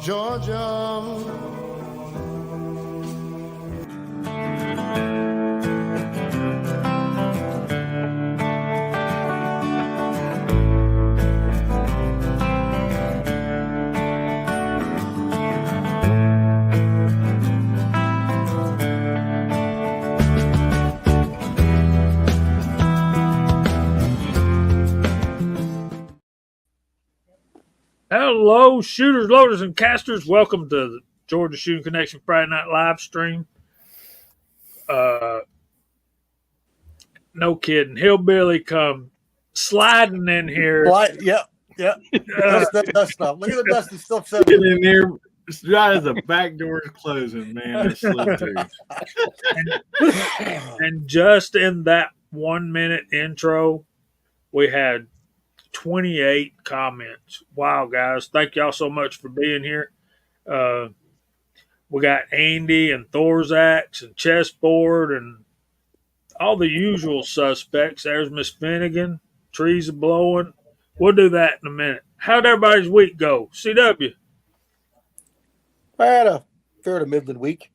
Georgia. Hello, shooters, loaders, and casters. Welcome to the Georgia Shooting Connection Friday Night live stream. No kidding. Hillbilly come sliding in here. Yeah. Dust stuff. Look at the dusty stuff. Get in there. It's right as the back door is closing, man. That's slow too. And just in that 1 minute intro, we had 28 comments. Wow, guys. Thank y'all so much for being here. We got Andy and Thorzax and Chessboard and all the usual suspects. There's Miss Finnegan. Trees are blowing. We'll do that in a minute. How'd everybody's week go? CW? I had a fair to middling week.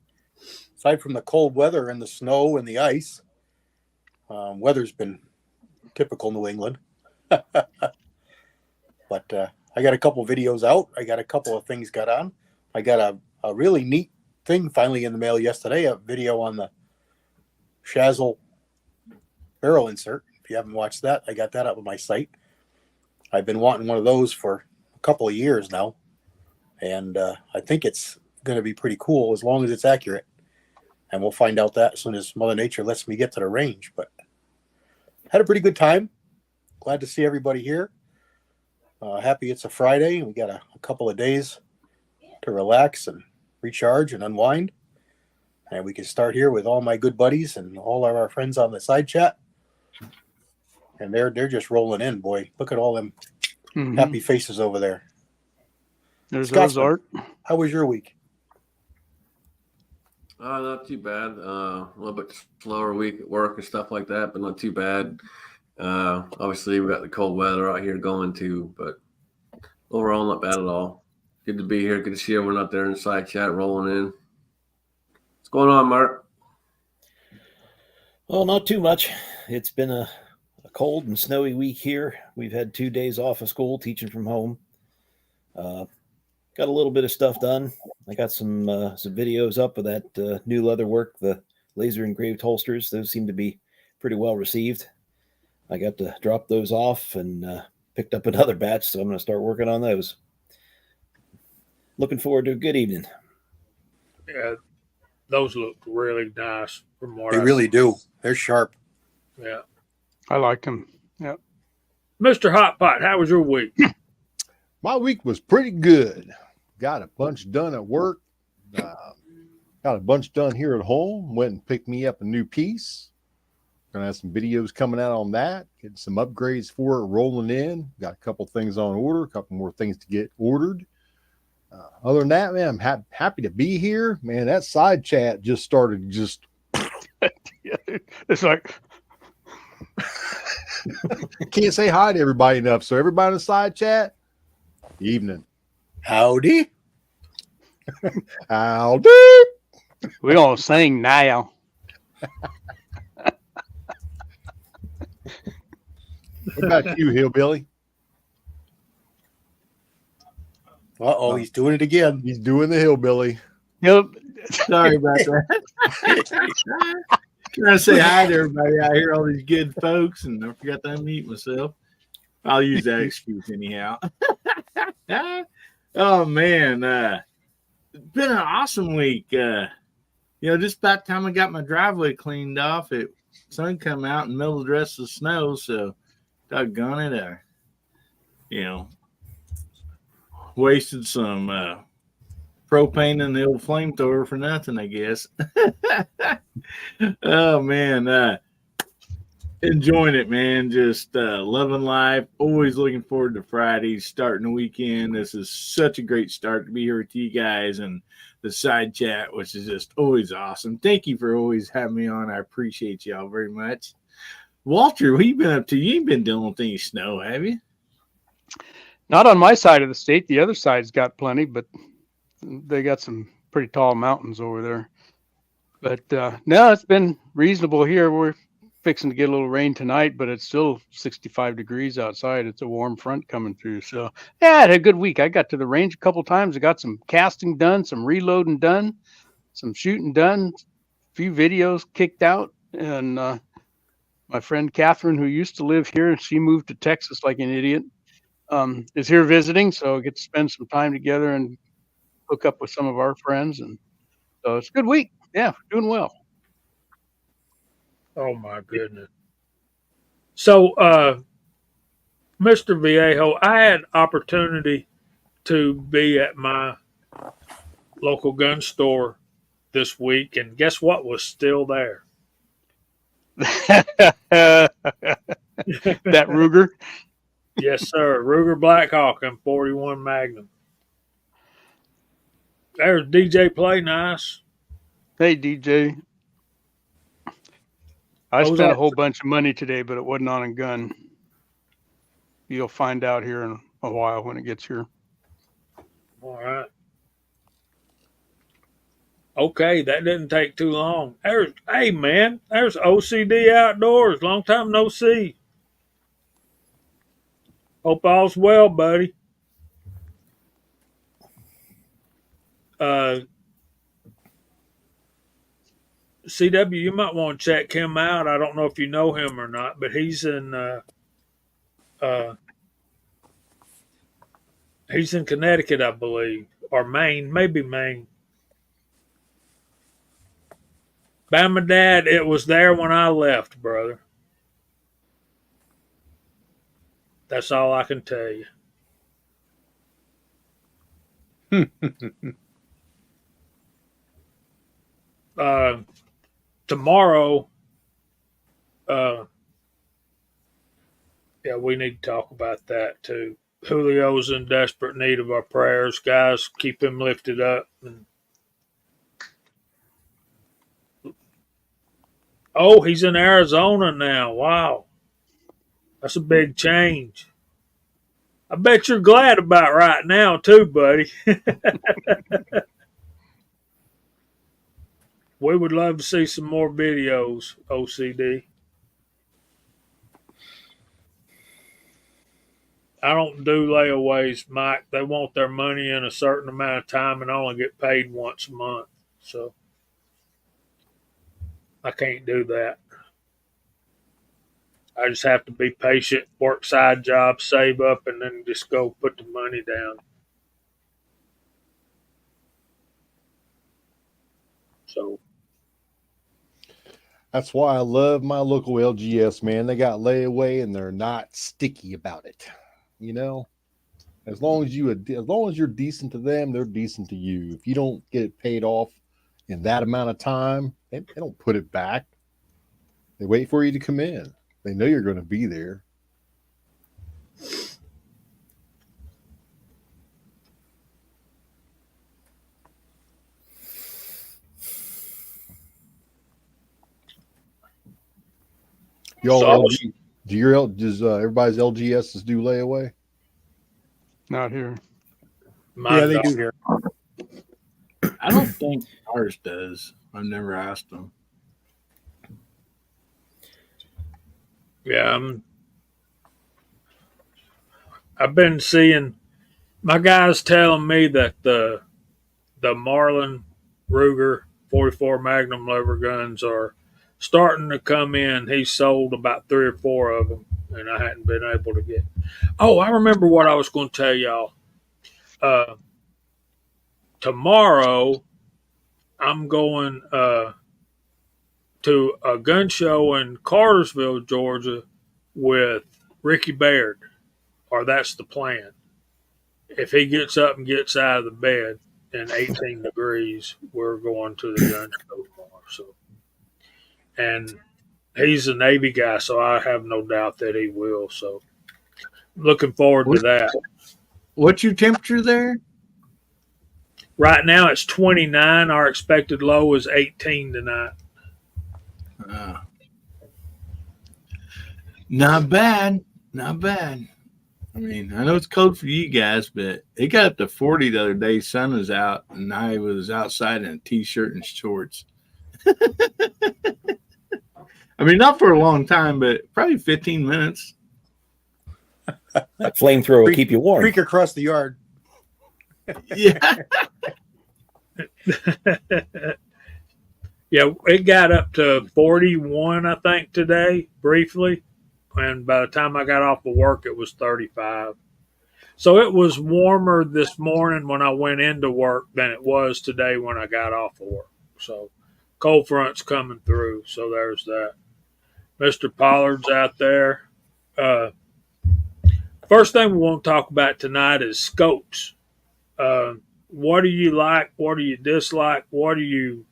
Aside from the cold weather and the snow and the ice, weather's been typical New England. But I got a couple videos out. I got a couple of things got on. I got a really neat thing finally in the mail yesterday, a video on the Shazzle barrel insert. If you haven't watched that, I got that up on my site. I've been wanting one of those for a couple of years now. And I think it's going to be pretty cool as long as it's accurate. And we'll find out that as soon as Mother Nature lets me get to the range. But had a pretty good time. Glad to see everybody here. Happy it's a Friday. We got a couple of days to relax and recharge and unwind. And we can start here with all my good buddies and all of our friends on the side chat. And they're just rolling in, boy. Look at all them happy faces over there. There's those, Art. How was your week? Not too bad. A little bit slower week at work and stuff like that, but not too bad. Obviously, we got the cold weather out here going too, but overall, not bad at all. Good to be here. Good to see everyone out there in the side chat rolling in. What's going on, Mark? Well, not too much. It's been a cold and snowy week here. We've had 2 days off of school, teaching from home. Got a little bit of stuff done. I got some videos up of that new leather work, the laser engraved holsters. Those seem to be pretty well received. I got to drop those off and picked up another batch, so I'm going to start working on those. Looking forward to a good evening. Yeah, those look really nice. From what They really do. They're sharp. Yeah. I like them. Yeah. Mr. Hotpot, how was your week? My week was pretty good. Got a bunch done at work. Got a bunch done here at home. Went and picked me up a new piece. Gonna have some videos coming out on that. Getting some upgrades for it rolling in. Got a couple things on order. A couple more things to get ordered. Other than that, man, I'm happy to be here. Man, that side chat just started just. It's like. Can't say hi to everybody enough. So everybody in the side chat, evening. Howdy. Howdy. We're going to sing now. What about you, Hillbilly? Uh-oh, he's doing it again. He's doing the Hillbilly. Yep. Sorry about that. Trying to say hi to everybody out here, all these good folks, and I forgot to unmute myself. I'll use that excuse anyhow. Oh man, it's been an awesome week. Just about the time I got my driveway cleaned off, sun come out in the middle of the rest of the snow, so doggone it, wasted some propane in the old flamethrower for nothing, I guess. Oh man, enjoying it, man. Just loving life. Always looking forward to Fridays, starting the weekend. This is such a great start to be here with you guys and the side chat, which is just always awesome. Thank you for always having me on. I appreciate y'all very much. Walter, what you been up to? You ain't been dealing with any snow, have you? Not on my side of the state. The other side's got plenty, but They got some pretty tall mountains over there. But no, it's been reasonable here. We're fixing to get a little rain tonight, but it's still 65 degrees outside. It's a warm front coming through. So yeah, I had a good week. I got to the range a couple times. I got some casting done, some reloading done, some shooting done, a few videos kicked out. And my friend Catherine, who used to live here, she moved to Texas like an idiot, is here visiting. So I get to spend some time together and hook up with some of our friends. And so it's a good week. Yeah, doing well. Oh my goodness. So, Mr. Viejo, I had opportunity to be at my local gun store this week, and guess what was still there? That Ruger. Yes, sir. Ruger Blackhawk M41 Magnum. There's DJ Play Nice. Hey, DJ. I What was spent a that? whole bunch of money today, but it wasn't on a gun. You'll find out here in a while when it gets here. All right. Okay, that didn't take too long. Hey man, there's OCD Outdoors. Long time no see. Hope all's well, buddy. CW, you might want to check him out. I don't know if you know him or not, but he's in Connecticut, I believe, or Maine, maybe Maine. Bama Dad, it was there when I left, brother. That's all I can tell you. Tomorrow, yeah, we need to talk about that too. Julio's in desperate need of our prayers, guys. Keep him lifted up. Oh, he's in Arizona now. Wow, that's a big change. I bet you're glad about right now too, buddy. We would love to see some more videos, OCD. I don't do layaways, Mike. They want their money in a certain amount of time and only get paid once a month. So I can't do that. I just have to be patient, work side jobs, save up, and then just go put the money down. So That's why I love my local LGS, man. They got layaway and they're not sticky about it. You know, as long as you're decent to them, they're decent to you. If you don't get it paid off in that amount of time, they don't put it back. They wait for you to come in. They know you're going to be there. Y'all, So- LG, does everybody's LGSs do layaway? Not here. Yeah, they do here. I don't think ours does. I've never asked them. Yeah, I've been seeing my guys telling me that the Marlin Ruger 44 Magnum lever guns are starting to come in. He's sold about 3 or 4 of them, and I hadn't been able to get. Oh, I remember what I was going to tell y'all. Tomorrow, I'm going to a gun show in Cartersville, Georgia, with Ricky Baird, or that's the plan. If he gets up and gets out of the bed in 18 degrees, we're going to the gun show tomorrow. So, and he's a Navy guy, so I have no doubt that he will. So, looking forward to that. What's your temperature there? Right now it's 29. Our expected low is 18 tonight. Not bad. Not bad. I mean, I know it's cold for you guys, but it got up to 40 the other day. Sun was out, and I was outside in a t-shirt and shorts. I mean, not for a long time, but probably 15 minutes. That flamethrower will keep you warm. Creek across the yard. Yeah. Yeah, it got up to 41, I think, today, briefly. And by the time I got off of work, it was 35. So it was warmer this morning when I went into work than it was today when I got off of work. So cold front's coming through. So there's that. Mr. Pollard's out there. First thing we want to talk about tonight is scopes. What do you like? What do you dislike? What do you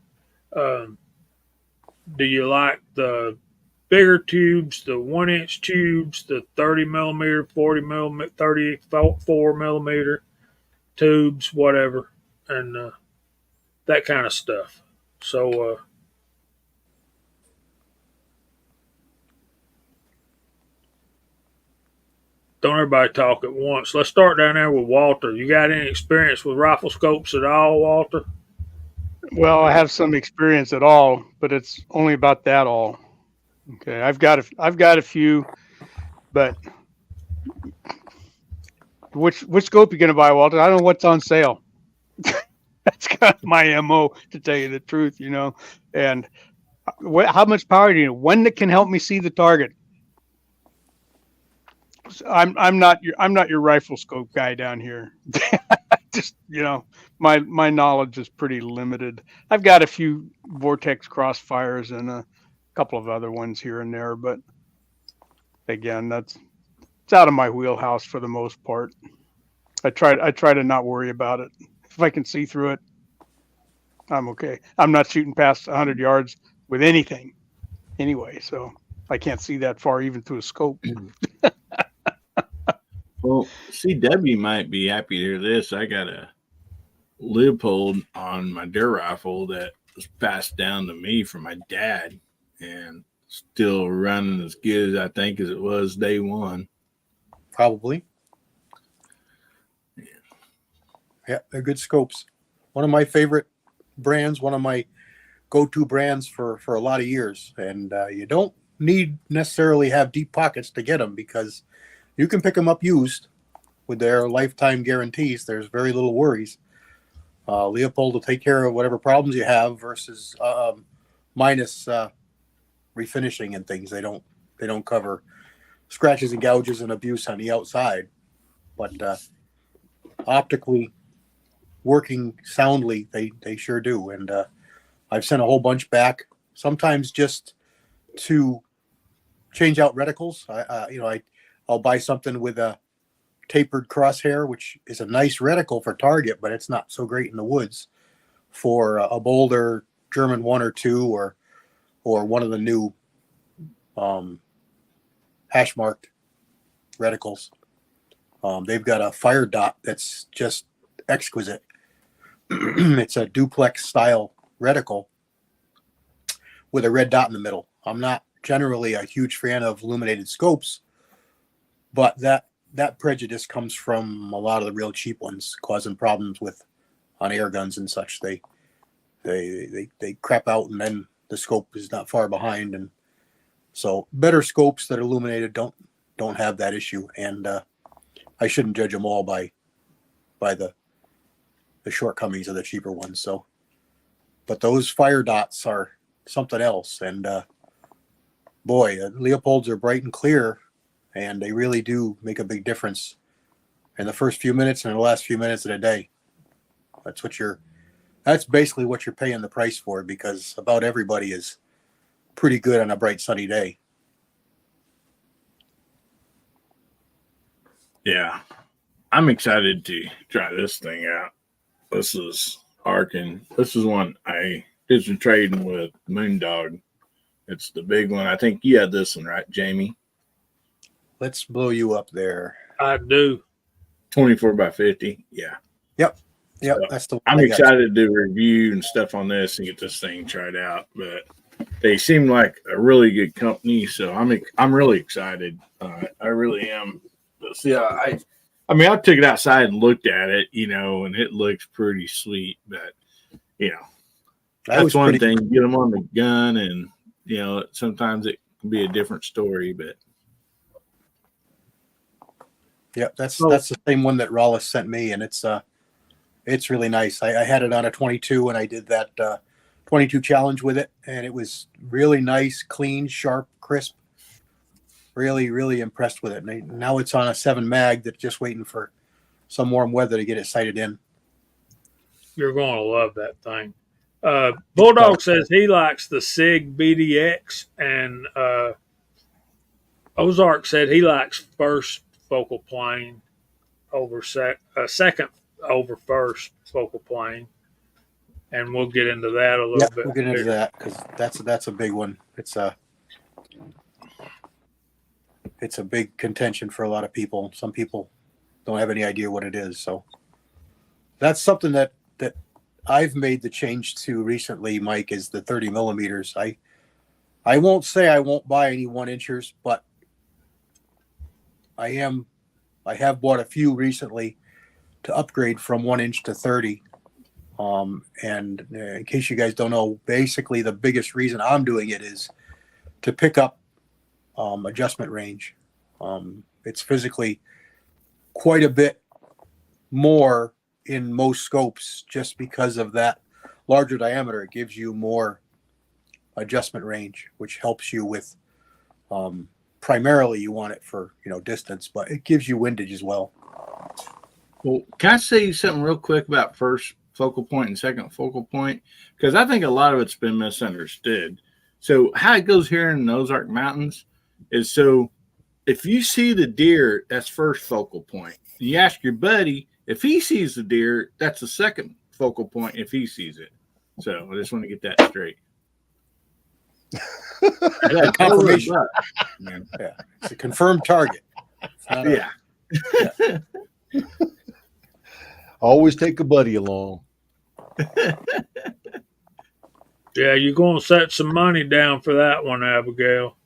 like the bigger tubes, the 1-inch tubes, the 30 millimeter, 40 millimeter, 34 millimeter tubes, whatever, and that kind of stuff. So, don't everybody talk at once. Let's start down there with Walter. You got any experience with rifle scopes at all, Walter? Well, I have some experience at all, but it's only about that all. Okay, I've got a few, but which scope you gonna buy, Walter? I don't know what's on sale. That's kind of my MO, to tell you the truth, And how much power do you need? One that can help me see the target. I'm not your rifle scope guy down here. Just my knowledge is pretty limited. I've got a few Vortex Crossfires and a couple of other ones here and there, but again, it's out of my wheelhouse for the most part. I try to not worry about it. If I can see through it, I'm okay. I'm not shooting past 100 yards with anything anyway, so I can't see that far even through a scope. Well, CW might be happy to hear this. I got a Leopold on my deer rifle that was passed down to me from my dad and still running as good as I think as it was day one. Probably. Yeah, they're good scopes. One of my favorite brands, one of my go-to brands for a lot of years. And you don't need necessarily have deep pockets to get them because you can pick them up used with their lifetime guarantees. There's very little worries. Leopold will take care of whatever problems you have versus minus refinishing and things. They don't cover scratches and gouges and abuse on the outside, but optically working soundly, they sure do. And I've sent a whole bunch back, sometimes just to change out reticles. I'll buy something with a tapered crosshair, which is a nice reticle for target, but it's not so great in the woods. For a Boulder German 1 or 2 or one of the new hash marked reticles. They've got a fire dot that's just exquisite. It's a duplex style reticle with a red dot in the middle. I'm not generally a huge fan of illuminated scopes, but that prejudice comes from a lot of the real cheap ones causing problems on air guns and such. They crap out and then the scope is not far behind, and so better scopes that are illuminated don't have that issue. And I shouldn't judge them all by the shortcomings of the cheaper ones. So, but those fire dots are something else. And boy, Leopolds are bright and clear, and they really do make a big difference in the first few minutes and the last few minutes of the day. That's basically what you're paying the price for, because about everybody is pretty good on a bright sunny day. Yeah, I'm excited to try this thing out. This is Arkin. This is one I did some trading with Moondog. It's the big one. I think you had this one, right, Jamie? Let's blow you up there. I do. 24x50. Yeah. Yep. So That's the one. I'm excited to review and stuff on this and get this thing tried out. But they seem like a really good company, so I'm really excited. I really am. But ridiculous. Yeah, I mean, I took it outside and looked at it, and it looks pretty sweet. But that's one thing. Get them on the gun, and sometimes it can be a different story. But yeah, that's the same one that Rollis sent me, and it's really nice. I had it on a 22, and I did that 22 challenge with it, and it was really nice, clean, sharp, crisp. Really, really impressed with it. And now it's on a 7 mag that's just waiting for some warm weather to get it sighted in. You're going to love that thing. Bulldog says he likes the SIG BDX, and Ozark said he likes first focal plane over second over first focal plane. And we'll get into that a little bit. We'll get into that because that's a big one. It's a big contention for a lot of people. Some people don't have any idea what it is. So that's something that I've made the change to recently, Mike, is the 30 millimeters. I won't say I won't buy any 1-inchers, but I have bought a few recently to upgrade from 1-inch to 30. And in case you guys don't know, basically the biggest reason I'm doing it is to pick up adjustment range. It's physically quite a bit more in most scopes just because of that larger diameter. It gives you more adjustment range, which helps you with primarily you want it for distance, but it gives you windage as well. Well, can I say something real quick about first focal point and second focal point? Because I think a lot of it's been misunderstood. So how it goes here in the Ozark Mountains is, so if you see the deer, that's first focal point. You ask your buddy, if he sees the deer, that's the second focal point if he sees it. So I just want to get that straight. Yeah, confirmation. Yeah, it's a confirmed target. Yeah. Always take a buddy along. Yeah, you're going to set some money down for that one, Abigail.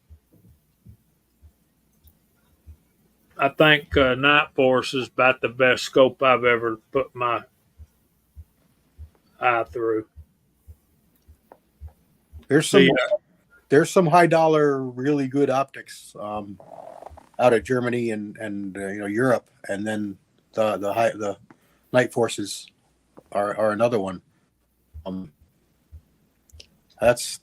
I think Night Force is about the best scope I've ever put my eye through. There's some high dollar, really good optics out of Germany and Europe, and then the Night Forces are another one. That's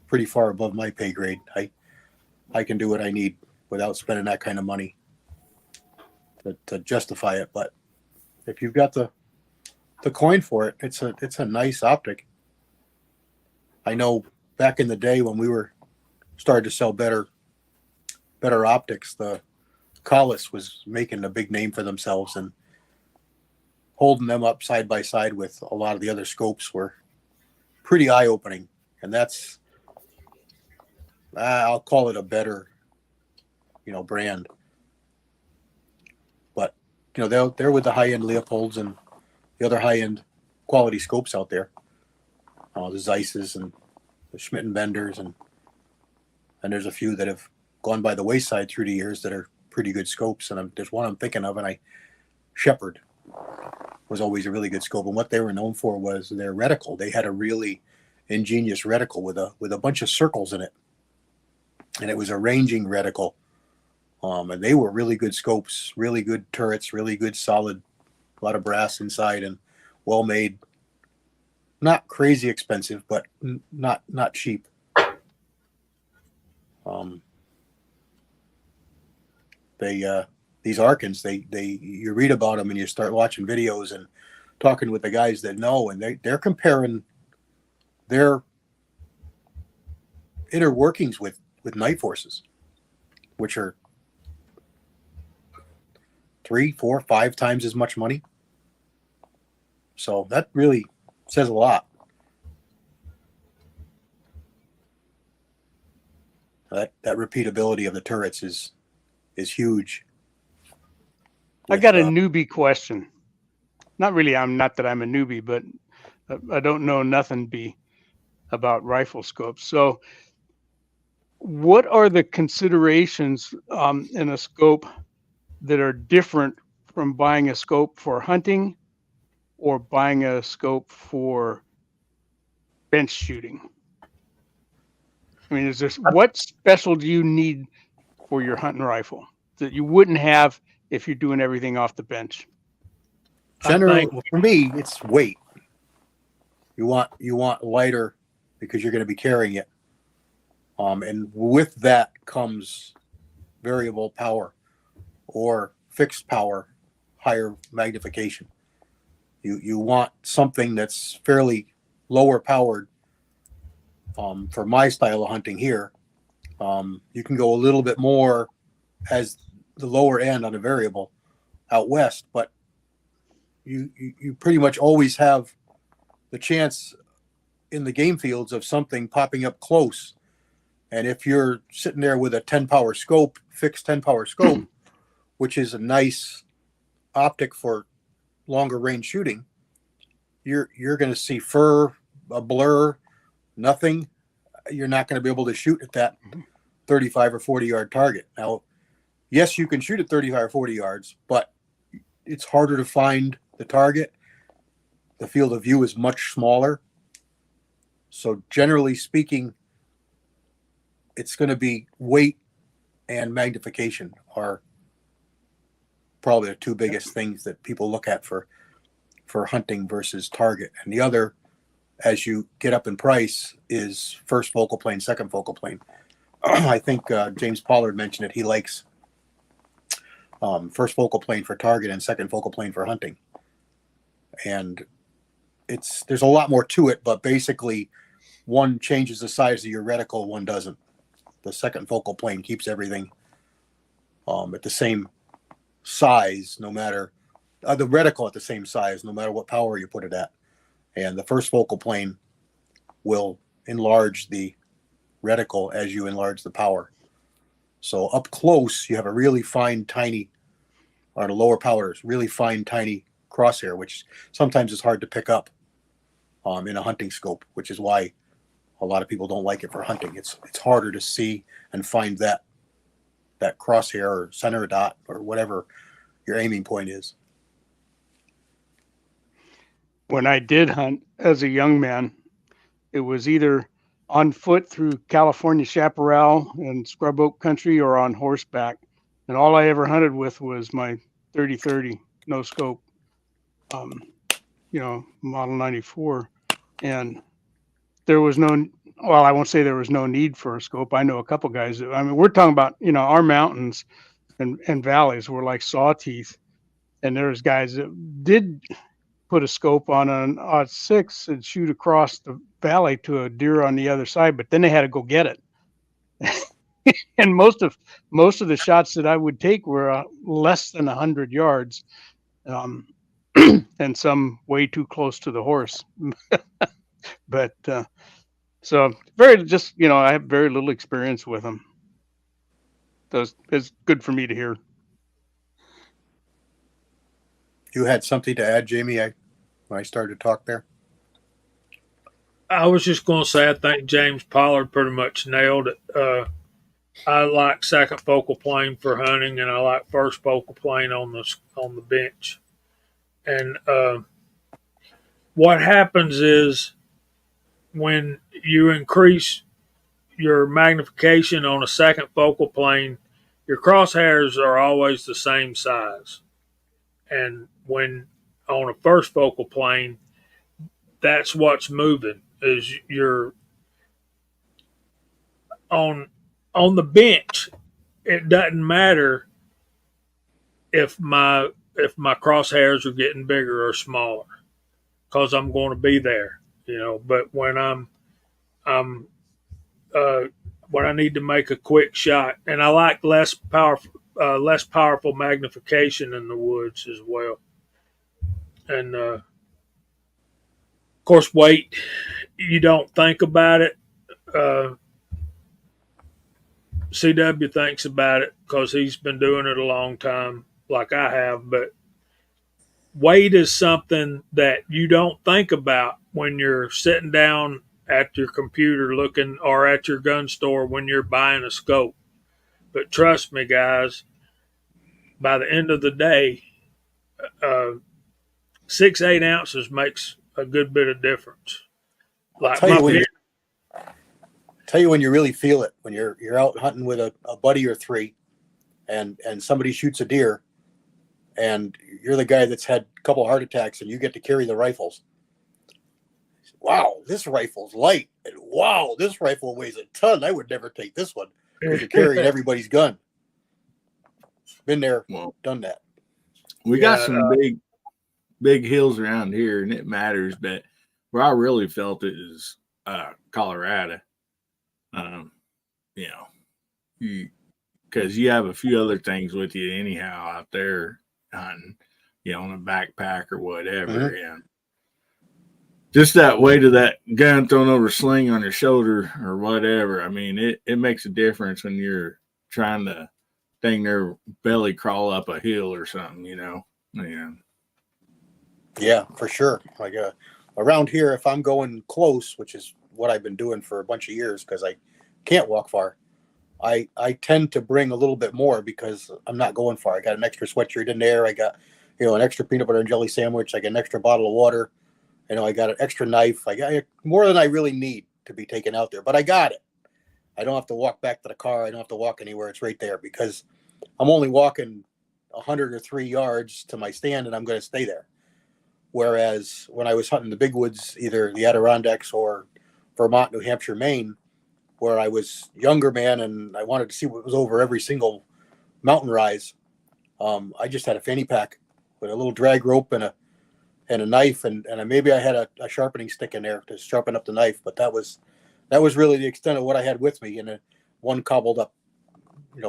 pretty far above my pay grade. I can do what I need without spending that kind of money to justify it. But if you've got the coin for it, it's a nice optic. I know back in the day when we were starting to sell better optics, the Collis was making a big name for themselves, and holding them up side by side with a lot of the other scopes were pretty eye-opening. And that's, I'll call it a better, brand. But, they're with the high-end Leopolds and the other high-end quality scopes out there. The Zeisses and the Schmidt and Benders, and there's a few that have gone by the wayside through the years that are pretty good scopes. And there's one I'm thinking of, and Shepherd was always a really good scope. And what they were known for was their reticle. They had a really ingenious reticle with a bunch of circles in it, and it was a ranging reticle. And they were really good scopes, really good turrets, really good solid, a lot of brass inside, and well made. Not crazy expensive, but not cheap. These Arkans, you read about them and you start watching videos and talking with the guys that know, and they're comparing their inner workings with Night Forces, which are 3, 4, 5 times as much money. So that really says a lot. That repeatability of the turrets is huge. I got a newbie question. Not really. Not that I'm a newbie, but I don't know nothing about rifle scopes. So what are the considerations in a scope that are different from buying a scope for hunting or buying a scope for bench shooting? I mean, what special do you need for your hunting rifle that you wouldn't have if you're doing everything off the bench? Generally, for me, it's weight. You want lighter because you're going to be carrying it, and with that comes variable power or fixed power, higher magnification. You want something that's fairly lower powered. For my style of hunting here, you can go a little bit more as the lower end on a variable out west, but you pretty much always have the chance in the game fields of something popping up close. And if you're sitting there with a 10 power scope, fixed 10 power scope, which is a nice optic for longer range shooting, you're going to see fur, a blur, nothing. You're not going to be able to shoot at that 35 or 40 yard target. Now, yes, you can shoot at 35 or 40 yards, but it's harder to find the target. The field of view is much smaller. So generally speaking, it's going to be weight and magnification are probably the two biggest things that people look at for hunting versus target. And the other, as you get up in price, is first focal plane, second focal plane. I think James Pollard mentioned it. He likes first focal plane for target and second focal plane for hunting. And there's a lot more to it, but basically one changes the size of your reticle, one doesn't. The second focal plane keeps everything at the same size, no matter the reticle at the same size, no matter what power you put it at. And the first focal plane will enlarge the reticle as you enlarge the power. So up close, you have a really fine, tiny, or the lower powers, really fine, tiny crosshair, which sometimes is hard to pick up in a hunting scope, which is why a lot of people don't like it for hunting. It's harder to see and find that crosshair or center dot or whatever your aiming point is. When I did hunt as a young man, it was either on foot through California chaparral and scrub oak country or on horseback. And all I ever hunted with was my 30-30 no scope, model 94. And there was I won't say there was no need for a scope. I know a couple guys. We're talking about, our mountains and valleys were like saw teeth. And there's guys that did put a scope on an odd 6 and shoot across the valley to a deer on the other side, but then they had to go get it. And most of the shots that I would take were less than 100 yards, and some way too close to the horse. But so I have very little experience with them. So it's good for me to hear. You had something to add, Jamie, when I started to talk there? I was just going to say, I think James Pollard pretty much nailed it. I like second focal plane for hunting, and I like first focal plane on the bench. And what happens is when you increase your magnification on a second focal plane, your crosshairs are always the same size. And when on a first focal plane, that's what's moving, is you're on the bench. It doesn't matter if my crosshairs are getting bigger or smaller, because I'm going to be there, But when when I need to make a quick shot, and I like less powerful magnification in the woods as well. And of course, weight, you don't think about it. CW thinks about it because he's been doing it a long time, like I have. But weight is something that you don't think about when you're sitting down at your computer looking, or at your gun store when you're buying a scope. But trust me, guys, by the end of the day, 6-8 ounces makes a good bit of difference. Like tell my you when pin, tell you when you really feel it, when you're out hunting with a buddy or three, and somebody shoots a deer, and you're the guy that's had a couple heart attacks, and you get to carry the rifles. Wow, this rifle's light, and wow, this rifle weighs a ton. I would never take this one because you're carrying everybody's gun. Been there, Well, done that. we Yeah, got some big hills around here, and it matters. But where I really felt it is Colorado. You know, because you have a few other things with you anyhow out there hunting, on a backpack or whatever, and just that weight of that gun thrown over a sling on your shoulder or whatever. I mean, it makes a difference when you're trying to dang near belly crawl up a hill or something, And Yeah, for sure. Like around here, if I'm going close, which is what I've been doing for a bunch of years because I can't walk far, I tend to bring a little bit more because I'm not going far. I got an extra sweatshirt in there. I got an extra peanut butter and jelly sandwich. I got an extra bottle of water. I got an extra knife. I got more than I really need to be taken out there, but I got it. I don't have to walk back to the car. I don't have to walk anywhere. It's right there because I'm only walking 103 yards to my stand, and I'm going to stay there. Whereas when I was hunting the big woods, either the Adirondacks or Vermont, New Hampshire, Maine, where I was younger, man, and I wanted to see what was over every single mountain rise, I just had a fanny pack with a little drag rope and a knife, and maybe I had a sharpening stick in there to sharpen up the knife. But that was really the extent of what I had with me, and one cobbled up,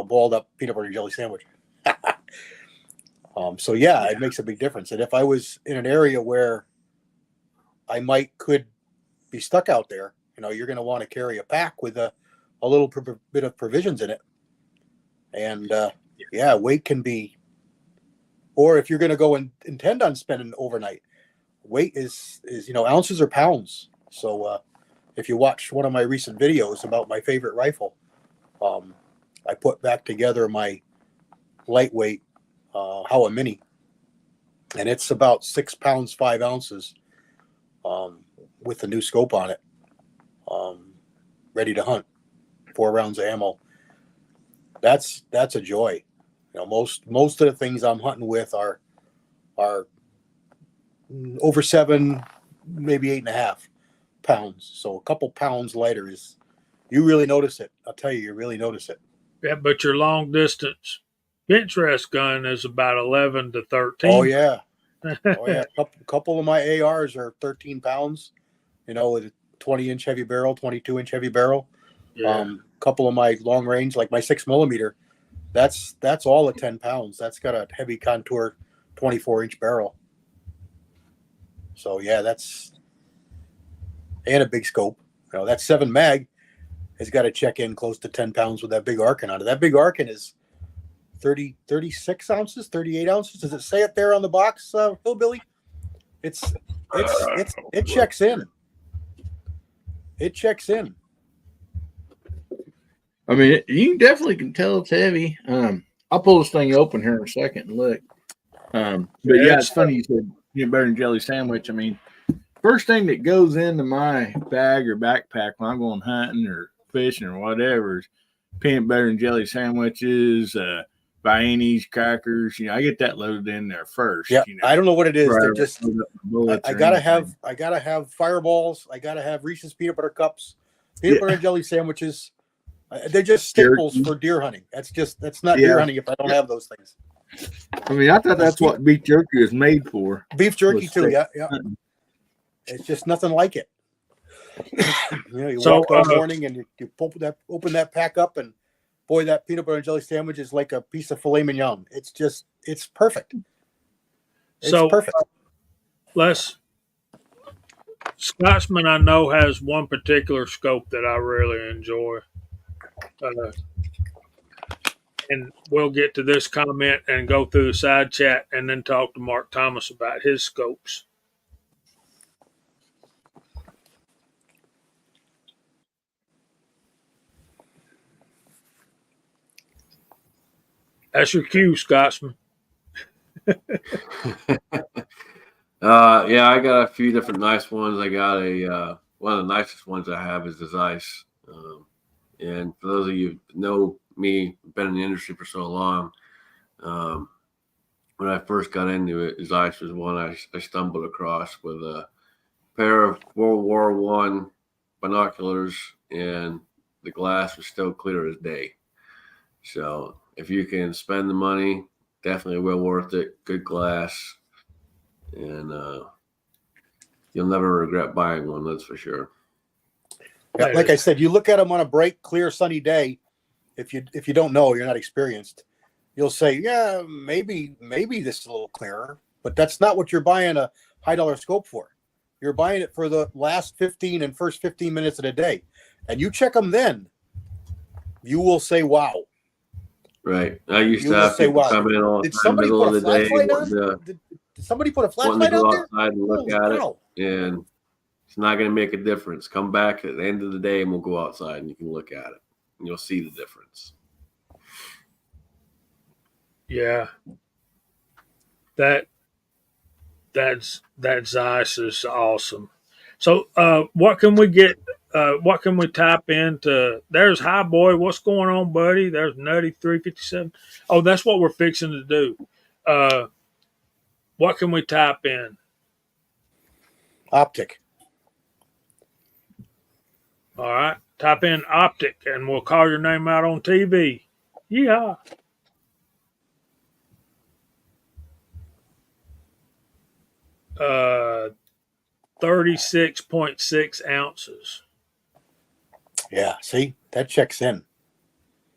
balled up peanut butter and jelly sandwich. So yeah, it makes a big difference. And if I was in an area where I could be stuck out there, you're going to want to carry a pack with a little bit of provisions in it. And weight can be, or if you're going to go and intend on spending overnight, weight is ounces or pounds. So if you watch one of my recent videos about my favorite rifle, I put back together my lightweight Howa Mini, and it's about 6 pounds 5 ounces with the new scope on it, ready to hunt, 4 rounds of ammo. That's a joy. Most of the things I'm hunting with are over 7, maybe 8.5 pounds. So a couple pounds lighter you really notice it. I'll tell you really notice it. yeah, but your long distance bench rest gun is about 11 to 13. Oh yeah. Oh yeah. Couple of my ARs are 13 pounds, with a 20-inch heavy barrel, 22-inch heavy barrel. Yeah. Couple of my long range, like my 6mm, that's all at 10 pounds. That's got a heavy contour 24-inch barrel. So yeah, and a big scope. That 7 mag has got to check in close to 10 pounds with that big Arkin on it. That big Arkin is 36 ounces, 38 ounces. Does it say it there on the box, Hillbilly? It checks in. It checks in. I mean, you definitely can tell it's heavy. I'll pull this thing open here in a second and look. But yeah, it's funny you said peanut butter and jelly sandwich. I mean, first thing that goes into my bag or backpack when I'm going hunting or fishing or whatever is peanut butter and jelly sandwiches, Viennes, crackers. I get that loaded in there first. Yeah, I don't know what it is. They're just bullets. I gotta have Fireballs. I gotta have Reese's peanut butter cups, peanut butter and jelly sandwiches. They're just staples for deer hunting. That's not deer hunting if I don't have those things. I mean, I thought that's what beef jerky is made for. Beef jerky too. Yeah. It's just nothing like it. You walk in the morning and you open that pack up, and boy, that peanut butter and jelly sandwich is like a piece of filet mignon. It's perfect. It's perfect. Les, Scotsman, I know, has one particular scope that I really enjoy. And we'll get to this comment and go through the side chat and then talk to Mark Thomas about his scopes. That's your cue, Scotsman. Yeah, I got a few different nice ones. I got a one of the nicest ones I have is the Zeiss. And for those of you who know me, been in the industry for so long, when I first got into it, Zeiss was one I stumbled across with a pair of World War One binoculars, and the glass was still clear as day. So if you can spend the money, definitely well worth it. Good glass, and you'll never regret buying one. That's for sure. Yeah, like I said, you look at them on a bright, clear, sunny day. If you don't know, you're not experienced. You'll say, yeah, maybe this is a little clearer, but that's not what you're buying a high dollar scope for. You're buying it for the last 15 and first 15 minutes of the day, and you check them then. You will say, wow. Right. I used to have people come in all the time, middle of the day. Did somebody put a wanting flashlight to go on there? outside and look at it, and it's not going to make a difference. Come back at the end of the day, and we'll go outside, and you can look at it, and you'll see the difference. Yeah, that Zeiss is awesome. So, what can we get? What can we type into? There's Hi Boy. What's going on, buddy? There's Nutty 357. Oh, that's what we're fixing to do. What can we type in? Optic. All right, type in optic, and we'll call your name out on TV. Yeah. Uh, 36.6 ounces. Yeah, see, that checks in.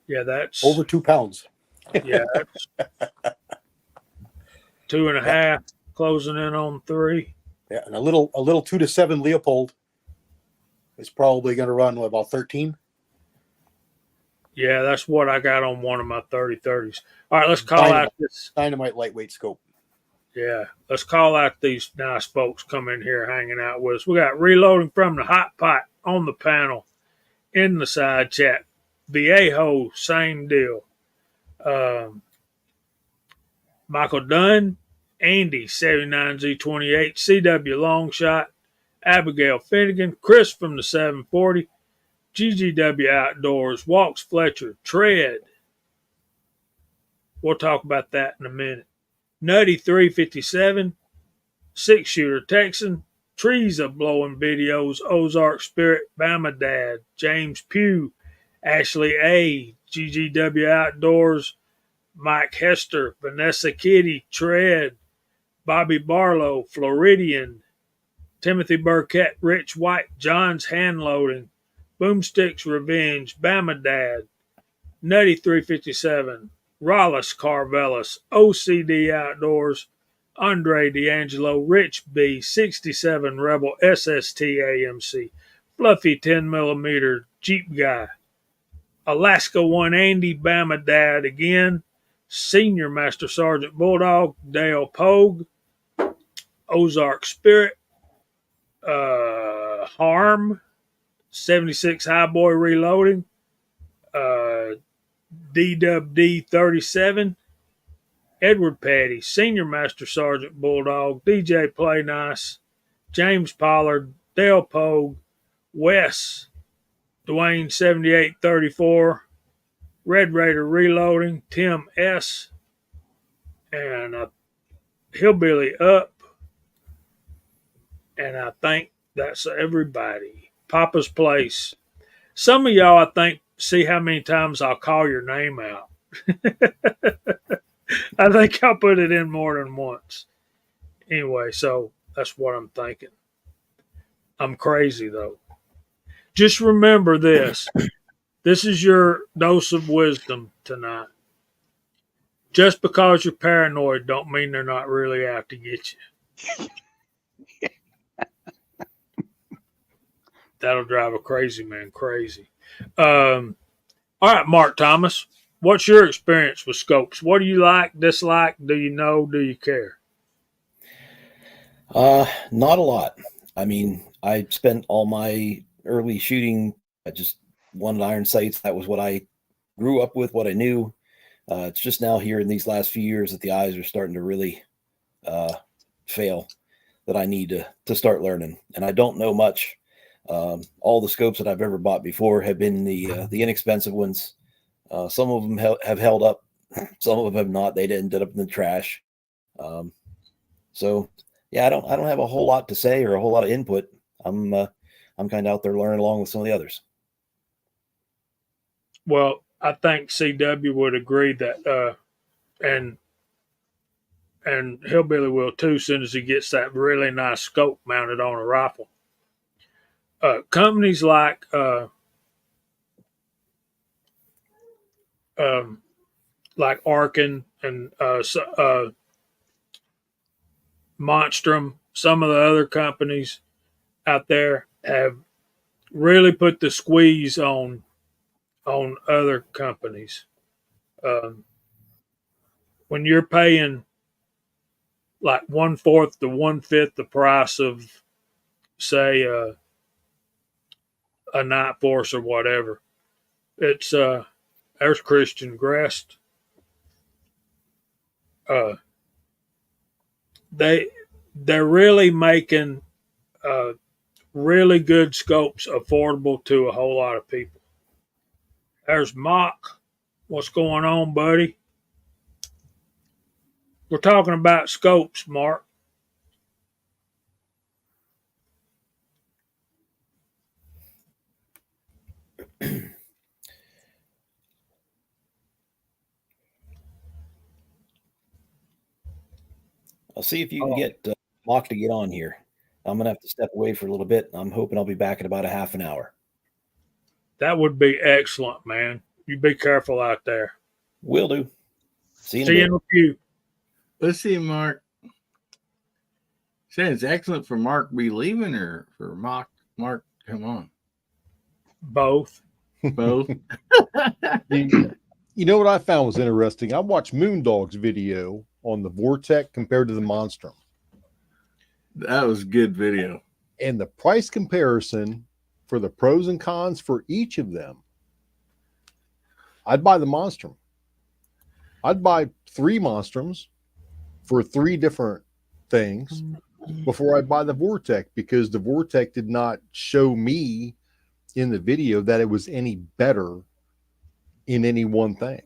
Yeah, that's over 2 pounds. Yeah, that's 2.5, closing in on 3. Yeah, and a little 2 to 7 Leopold is probably going to run about 13. Yeah, that's what I got on one of my 30-30s. All right, let's call out this Dynamite lightweight scope. Yeah, let's call out these nice folks coming here hanging out with us. We got Reloading from the Hot Pot on the panel in the side chat. Viejo, same deal. Michael Dunn, Andy, 79Z28, CW Longshot, Abigail Finnegan, Chris from the 740, GGW Outdoors, Walks Fletcher, Tread. We'll talk about that in a minute. Nutty 357, 6-shooter Texan, Trees of Blowing Videos, Ozark Spirit, Bama Dad, James Pugh, Ashley A, GGW Outdoors, Mike Hester, Vanessa Kitty, Tread, Bobby Barlow, Floridian, Timothy Burkett, Rich White, John's Hand Loading, Boomsticks Revenge, Bama Dad, Nutty 357, Rollis Carvelis, OCD Outdoors, Andre D'Angelo, Rich B, 67 Rebel SST AMC, Fluffy 10mm Jeep Guy, Alaska 1 Andy, Bama Dad again, Senior Master Sergeant Bulldog, Dale Pogue, Ozark Spirit, Harm, 76 Highboy Reloading, DWD 37, Edward Patty, Senior Master Sergeant Bulldog, DJ Play Nice, James Pollard, Dale Pogue, Wes, Dwayne 7834, Red Raider Reloading, Tim S, and Hillbilly Up. And I think that's everybody. Papa's Place. Some of y'all, I think, see how many times I'll call your name out. I think I'll put it in more than once. Anyway, so that's what I'm thinking. I'm crazy, though. Just remember this. This is your dose of wisdom tonight. Just because you're paranoid don't mean they're not really out to get you. That'll drive a crazy man crazy. All right, Mark Thomas, what's your experience with scopes? What do you like, dislike? Do you know? Do you care? Not a lot. I mean, I spent all my early shooting. I just wanted iron sights. That was what I grew up with, what I knew. It's just now here in these last few years that the eyes are starting to really fail, that I need to start learning. And I don't know much. All the scopes that I've ever bought before have been the inexpensive ones. Some of them have held up. Some of them have not. They ended up in the trash. So yeah, I don't have a whole lot to say or a whole lot of input. I'm kind of out there learning along with some of the others. Well, I think CW would agree that, and Hillbilly will too, as soon as he gets that really nice scope mounted on a rifle. Companies like Arkin and Monstrum, some of the other companies out there have really put the squeeze on other companies. When you're paying like 1/4 to 1/5 the price of, say, a Night Force or whatever, it's there's Christian Grest. They're really making really good scopes affordable to a whole lot of people. There's Mock. What's going on, buddy? We're talking about scopes, Mark. I'll see if you can get Mock to get on here. I'm going to have to step away for a little bit. I'm hoping I'll be back in about a half an hour. That would be excellent, man. You be careful out there. Will do. See you in a few. Let's see, Mark. Saying it's excellent for Mark be leaving or for Mark come on? Both. Both. You know what I found was interesting? I watched Moondog's video on the Vortex compared to the Monstrum. That was a good video. And the price comparison for the pros and cons for each of them, I'd buy the Monstrum. I'd buy 3 Monstrums for 3 different things before I buy the Vortex, because the Vortex did not show me in the video that it was any better in any one thing.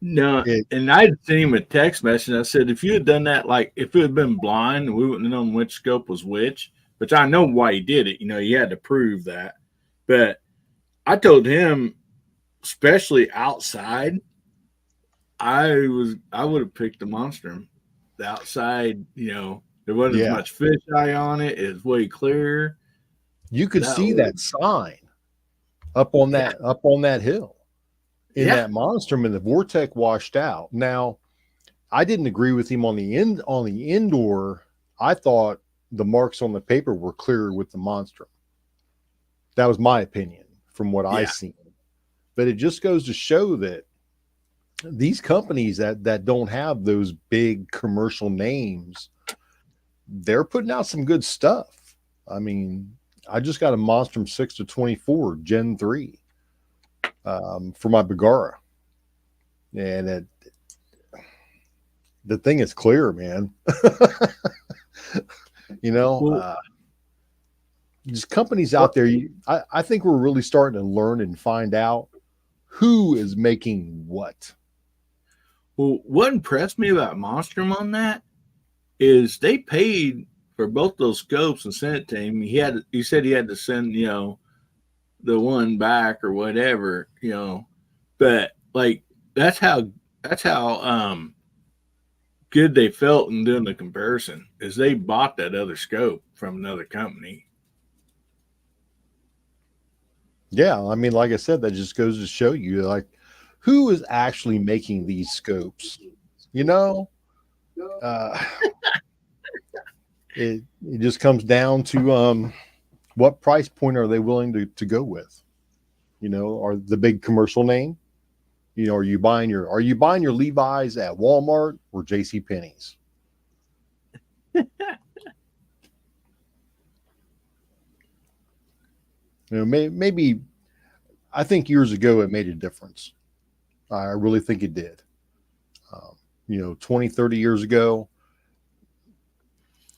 No, and I sent him a text message. I said, if you had done that, like if it had been blind, we wouldn't have known which scope was which. But I know why he did it. You know, he had to prove that. But I told him, especially outside, I would have picked the Monstrum. The outside, you know, there wasn't as much fisheye on it. It's way clearer. You could see that sign up on that hill in that Monstrum, and the Vortex washed out. Now, I didn't agree with him on the indoor. I thought the marks on the paper were clearer with the Monstrum. That was my opinion from what I seen. But it just goes to show that these companies that don't have those big commercial names, they're putting out some good stuff. I mean, I just got a Monstrum 6-24 Gen 3 for my Bagara, and the thing is clear, man. You know, there's companies out there. I think we're really starting to learn and find out who is making what. Well, what impressed me about Monstrum on that is they paid for both those scopes and sent it to him. He said he had to send, you know, the one back or whatever, you know. But like that's how good they felt in doing the comparison, is they bought that other scope from another company. Yeah, I mean, like I said, that just goes to show you, like, who is actually making these scopes. You know, it just comes down to what price point are they willing to go with? You know, are the big commercial name? You know, are you buying your Levi's at Walmart or J.C. Penney's? You know, maybe I think years ago it made a difference. I really think it did. 20, 30 years ago,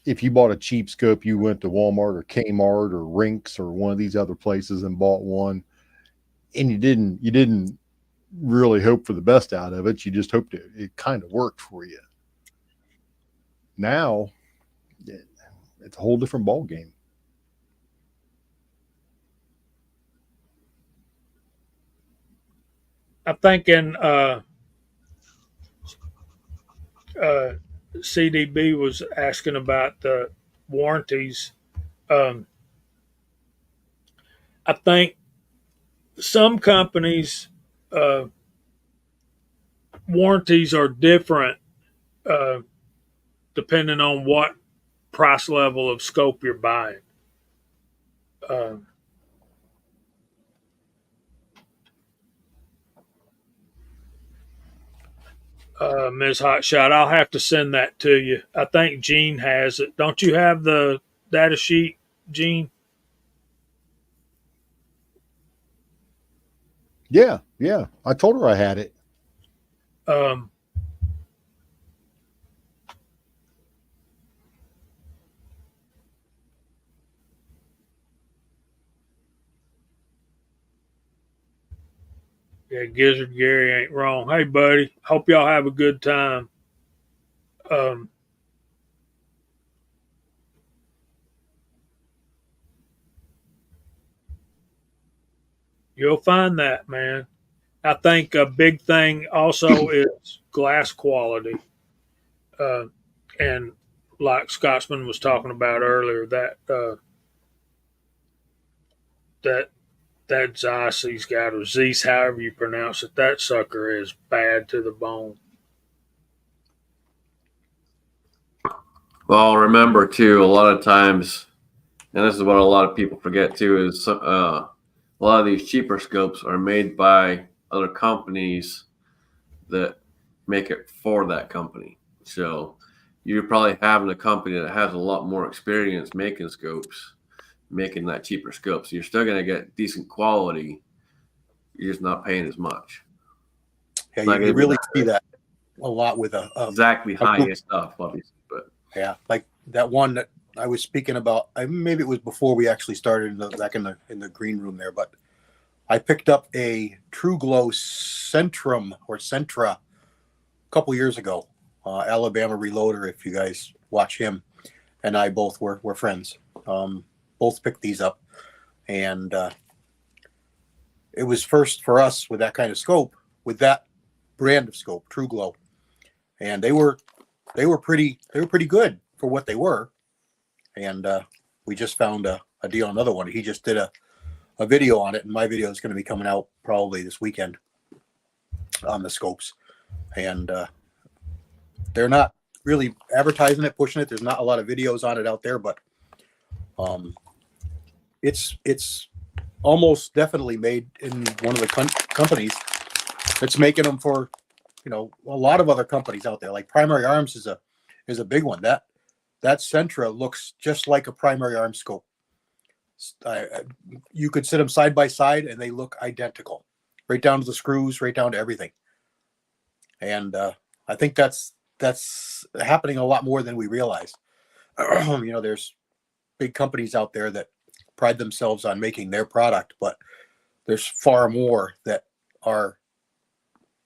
if you bought a cheap scope, you went to Walmart or Kmart or Rinks or one of these other places and bought one, and you didn't really hope for the best out of it. You just hoped it kind of worked for you. Now, it's a whole different ball game. I'm thinking CDB was asking about the warranties. I think some companies warranties are different depending on what price level of scope you're buying. Ms. Hotshot, I'll have to send that to you. I think Gene has it. Don't you have the data sheet, Gene? Yeah. I told her I had it. Yeah, Gizzard Gary ain't wrong. Hey, buddy, hope y'all have a good time. You'll find that, man. I think a big thing also is glass quality. And like Scotsman was talking about earlier, that Zeiss he's got, or Zeiss, however you pronounce it, that sucker is bad to the bone. Well, remember too, a lot of times, and this is what a lot of people forget too, is a lot of these cheaper scopes are made by other companies that make it for that company. So you're probably having a company that has a lot more experience making scopes, making that cheaper scope. So you're still going to get decent quality. You're just not paying as much. Yeah, you really see that a lot with exactly high-end stuff, obviously. But yeah, like that one that I was speaking about. Maybe it was before we actually started back in the green room there, but I picked up a True Glow Centrum or Centra a couple years ago. Alabama Reloader, if you guys watch him, and I both were friends. Both picked these up, and it was first for us with that kind of scope, with that brand of scope, True Glow, and they were pretty good for what they were, and we just found a deal on another one. He just did a video on it, and my video is going to be coming out probably this weekend on the scopes, and they're not really advertising it, pushing it. There's not a lot of videos on it out there, but it's almost definitely made in one of the companies that's making them for, a lot of other companies out there. Like Primary Arms is a big one. That Centra looks just like a Primary Arms scope. You could sit them side by side and they look identical, right down to the screws, right down to everything. And I think that's happening a lot more than we realize. There's big companies out there that pride themselves on making their product, but there's far more that are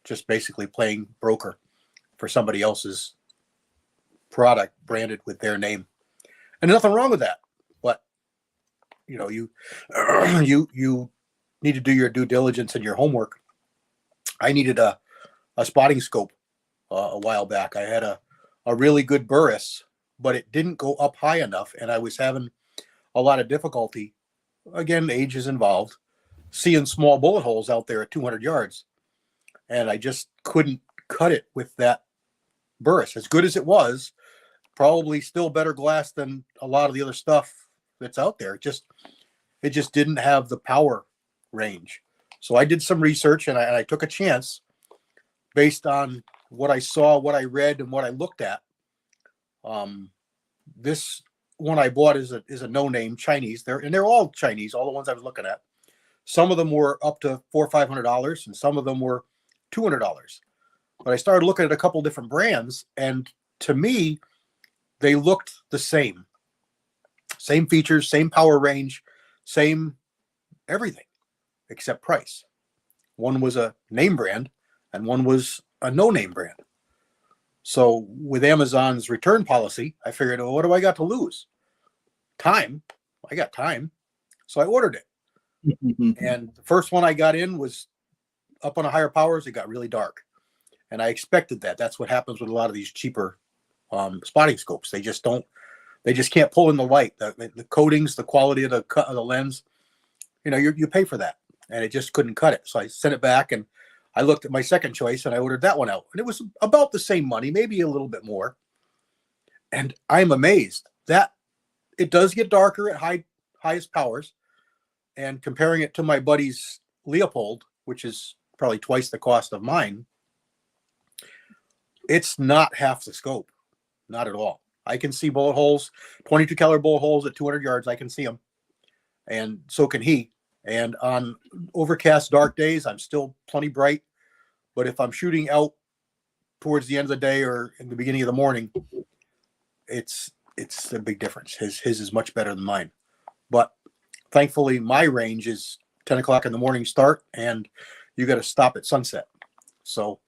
just basically playing broker for somebody else's product branded with their name. And nothing wrong with that. But you need to do your due diligence and your homework. I needed a spotting scope a while back. I had a really good Burris, but it didn't go up high enough, and I was having a lot of difficulty. Again, age is involved, seeing small bullet holes out there at 200 yards. And I just couldn't cut it with that Burris. As good as it was, probably still better glass than a lot of the other stuff that's out there. It just didn't have the power range. So I did some research, and I took a chance based on what I saw, what I read, and what I looked at. This one I bought is a no-name Chinese. They're all Chinese, all the ones I was looking at. Some of them were up to $400 or $500, and some of them were $200. But I started looking at a couple different brands, and to me, they looked the same. Same features, same power range, same everything, except price. One was a name brand, and one was a no-name brand. So with Amazon's return policy, I figured, well, what do I got to lose? Time. I got time. So I ordered it. And the first one I got in was up on a higher powers. It got really dark. And I expected that. That's what happens with a lot of these cheaper spotting scopes. They just can't pull in the light. The coatings, the quality of the lens, you pay for that. And it just couldn't cut it. So I sent it back, and I looked at my second choice and I ordered that one out. And it was about the same money, maybe a little bit more. And I'm amazed that it does get darker at highest powers. And comparing it to my buddy's Leopold, which is probably twice the cost of mine, it's not half the scope. Not at all. I can see bullet holes, 22 caliber bullet holes at 200 yards. I can see them. And so can he. And on overcast, dark days, I'm still plenty bright. But if I'm shooting out towards the end of the day or in the beginning of the morning, it's a big difference. His is much better than mine. But thankfully, my range is 10 o'clock in the morning start, and you got to stop at sunset. So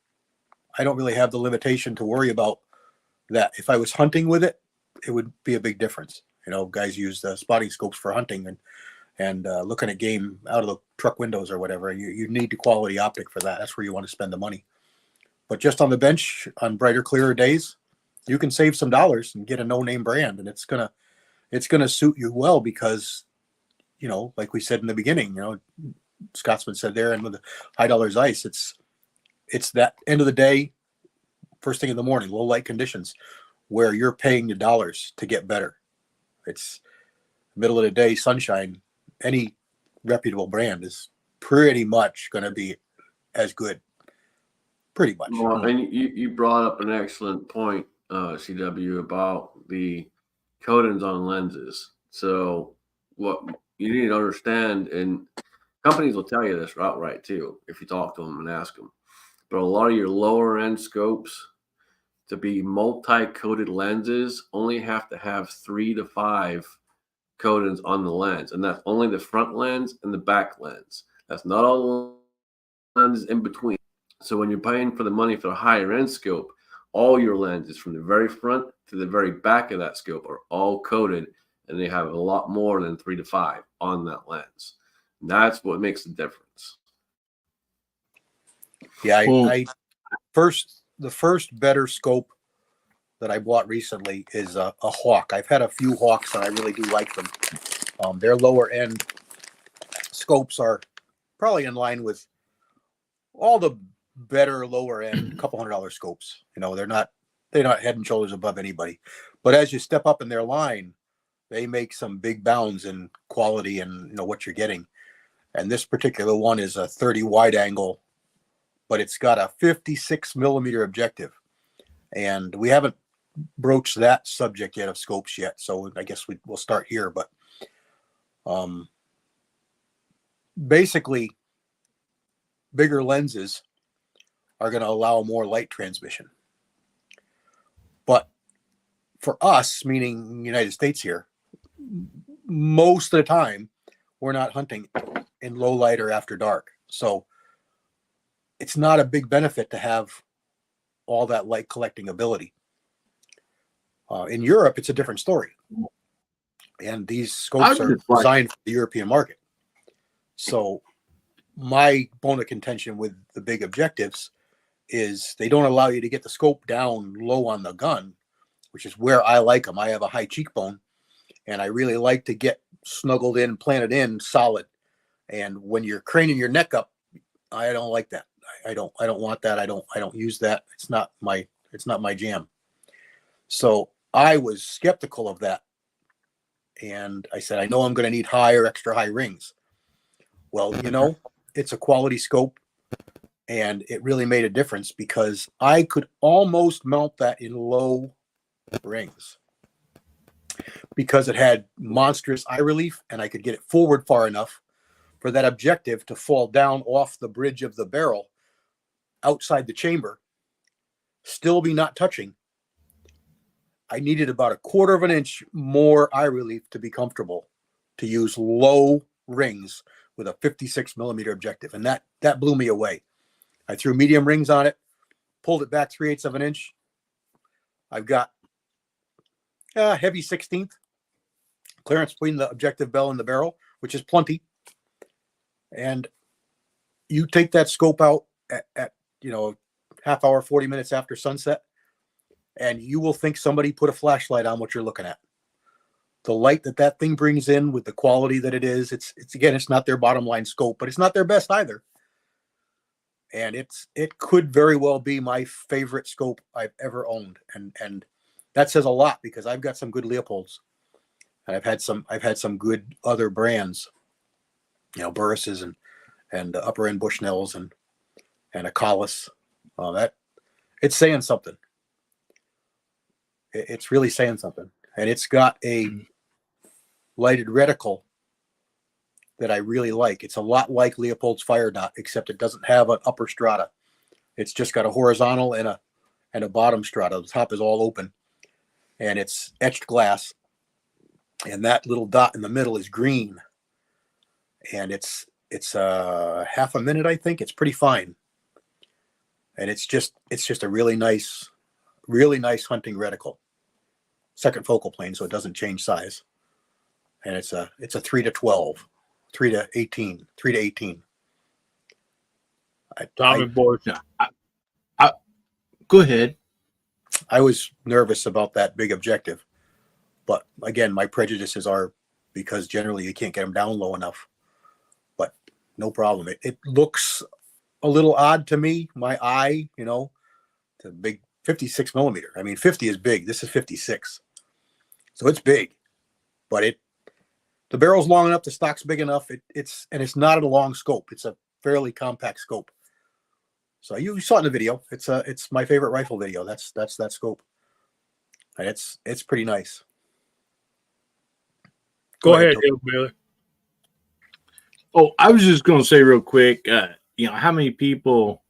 I don't really have the limitation to worry about that. If I was hunting with it, it would be a big difference. Guys use the spotting scopes for hunting and looking at game out of the truck windows or whatever. You need the quality optic for that. That's where you want to spend the money. But just on the bench on brighter, clearer days, you can save some dollars and get a no-name brand, and it's gonna suit you well because, like we said in the beginning, Scotsman said there, and with the high dollars ice, it's that end of the day, first thing in the morning, low light conditions, where you're paying the dollars to get better. It's middle of the day, sunshine. Any reputable brand is pretty much going to be as good. Pretty much. Well, and you brought up an excellent point, CW, about the coatings on lenses. So what you need to understand, and companies will tell you this outright too, if you talk to them and ask them. But a lot of your lower end scopes, to be multi-coated lenses, only have to have 3 to 5 coatings on the lens, and that's only the front lens and the back lens. That's not all the lenses in between. So when you're paying for the money for a higher end scope, all your lenses from the very front to the very back of that scope are all coated, and they have a lot more than 3 to 5 on that lens. And that's what makes the difference. Yeah, the first better scope that I bought recently is a Hawk. I've had a few Hawks, and I really do like them. Their lower end scopes are probably in line with all the better lower end couple $100 scopes. They're not head and shoulders above anybody. But as you step up in their line, they make some big bounds in quality and what you're getting. And this particular one is a 30 wide angle, but it's got a 56 millimeter objective. And we haven't broached that subject yet of scopes yet, so I guess we'll start here. But basically, bigger lenses are going to allow more light transmission. But for us, meaning United States here, most of the time, we're not hunting in low light or after dark. So it's not a big benefit to have all that light collecting ability. In Europe, it's a different story. And these scopes are designed for the European market. So my bone of contention with the big objectives is they don't allow you to get the scope down low on the gun, which is where I like them. I have a high cheekbone, and I really like to get snuggled in, planted in solid. And when you're craning your neck up, I don't like that. I don't want that. I don't use that. It's not my jam. So I was skeptical of that. And I said, I know I'm going to need high or extra high rings. Well, it's a quality scope, and it really made a difference because I could almost mount that in low rings because it had monstrous eye relief, and I could get it forward far enough for that objective to fall down off the bridge of the barrel outside the chamber, still be not touching. I needed about 1/4 of an inch more eye relief to be comfortable to use low rings with a 56 millimeter objective. And that blew me away. I threw medium rings on it, pulled it back 3/8 of an inch. I've got heavy 16th clearance between the objective bell and the barrel, which is plenty. And you take that scope out at half hour, 40 minutes after sunset, and you will think somebody put a flashlight on what you're looking at. The light that thing brings in with the quality that it is, it's again, it's not their bottom line scope, but it's not their best either. And it could very well be my favorite scope I've ever owned. And that says a lot, because I've got some good Leopolds, and I've had some good other brands, Burris's and upper end Bushnells and a Collis. That it's saying something. It's really saying something. And it's got a lighted reticle that I really like. It's a lot like Leopold's Fire Dot, except it doesn't have an upper strata. It's just got a horizontal and a bottom strata. The top is all open, and it's etched glass. And that little dot in the middle is green. And it's half a minute, I think. It's pretty fine. And it's just a really nice hunting reticle. Second focal plane, so it doesn't change size. And it's a 3 to 12, 3 to 18, 3 to 18. Tommy boy. Go ahead. I was nervous about that big objective, but again, my prejudices are because generally you can't get them down low enough. But no problem. It looks a little odd to me. My eye, it's a big 56 millimeter. I mean, 50 is big. This is 56, so it's big. But the barrel's long enough. The stock's big enough. It's not a long scope. It's a fairly compact scope. So you saw it in the video. It's my favorite rifle video. That's that scope, and it's pretty nice. Go ahead, Billy. Oh, I was just going to say real quick, how many people,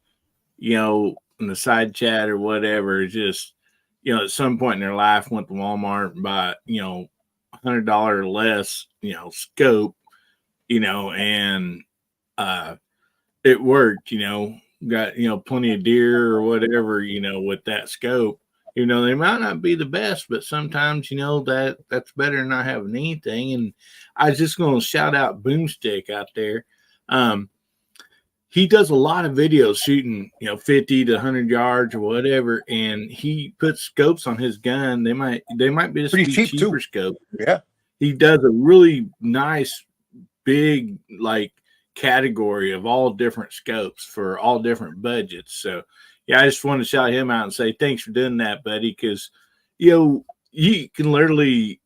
in the side chat or whatever, just, at some point in their life went to Walmart and bought, $100 or less, scope, and it worked, got, plenty of deer or whatever, with that scope. They might not be the best, but sometimes, that's better than not having anything. And I was just going to shout out Boomstick out there. He does a lot of videos shooting, 50 to 100 yards or whatever. And he puts scopes on his gun. They might be just pretty cheap cheaper too. Scope. Yeah. He does a really nice, big, category of all different scopes for all different budgets. So, yeah, I just want to shout him out and say thanks for doing that, buddy, because, you can literally,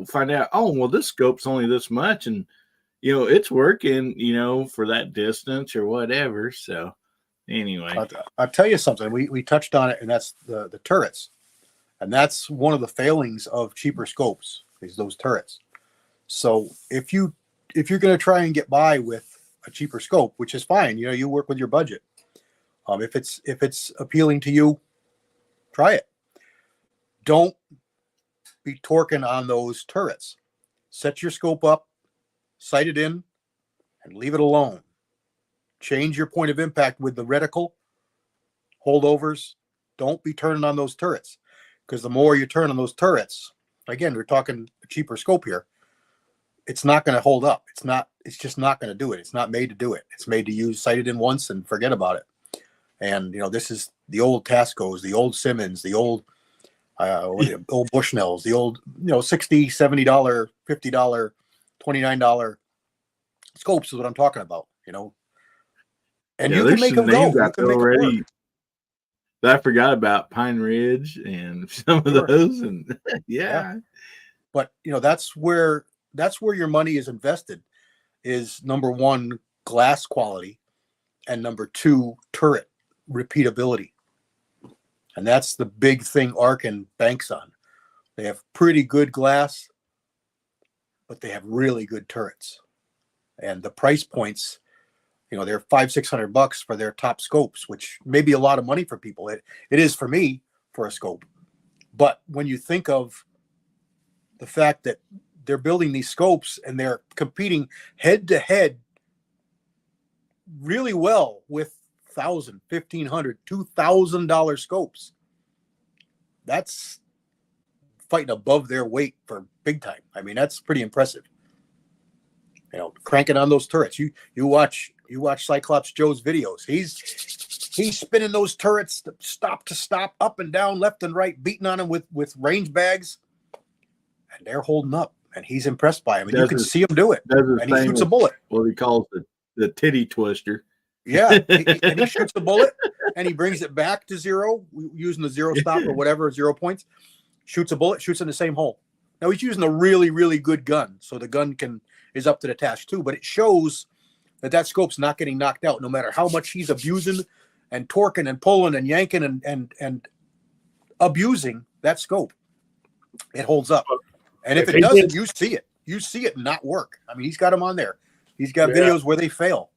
find out, oh, well, this scope's only this much, and, it's working, for that distance or whatever. So, anyway. I'll tell you something. We touched on it, and that's the turrets. And that's one of the failings of cheaper scopes, is those turrets. So if you're going to try and get by with a cheaper scope, which is fine, you work with your budget. If it's appealing to you, try it. Don't be torquing on those turrets. Set your scope up, sight it in, and leave it alone. Change your point of impact with the reticle, holdovers. Don't be turning on those turrets, because the more you turn on those turrets, again, we're talking a cheaper scope here, it's not going to hold up. It's just not going to do it. It's not made to do it. It's made to use sighted in once and forget about it. And, this is the old Tascos, the old Simmons, the old, old Bushnells, the old, $60, $70, $50, $29 scopes is what I'm talking about, And you can make them go. You can make already. I forgot about Pine Ridge and some of those, and yeah. But that's where your money is invested. Is number one, glass quality, and number two, turret repeatability. And that's the big thing Arkin banks on. They have pretty good glass, but they have really good turrets, and the price points They're $500-600 for their top scopes, which may be a lot of money for people. It is for me for a scope. But when you think of the fact that they're building these scopes and they're competing head to head really well with $1,000, $1,500, $2,000 scopes, that's fighting above their weight for big time. I mean, that's pretty impressive. Cranking on those turrets. You watch Cyclops Joe's videos. He's spinning those turrets stop to stop, up and down, left and right, beating on them with range bags, and they're holding up. And he's impressed by him. And you can see him do it. And he shoots a bullet. What he calls the titty twister. Yeah, and he shoots the bullet, and he brings it back to zero using the zero stop or whatever, 0 points. Shoots a bullet, shoots in the same hole. Now he's using a really, really good gun, so the gun is up to the task too. But it shows that scope's not getting knocked out, no matter how much he's abusing and torquing and pulling and yanking and abusing that scope. It holds up, and if it doesn't, you see it. You see it not work. I mean, he's got them on there. He's got videos where they fail.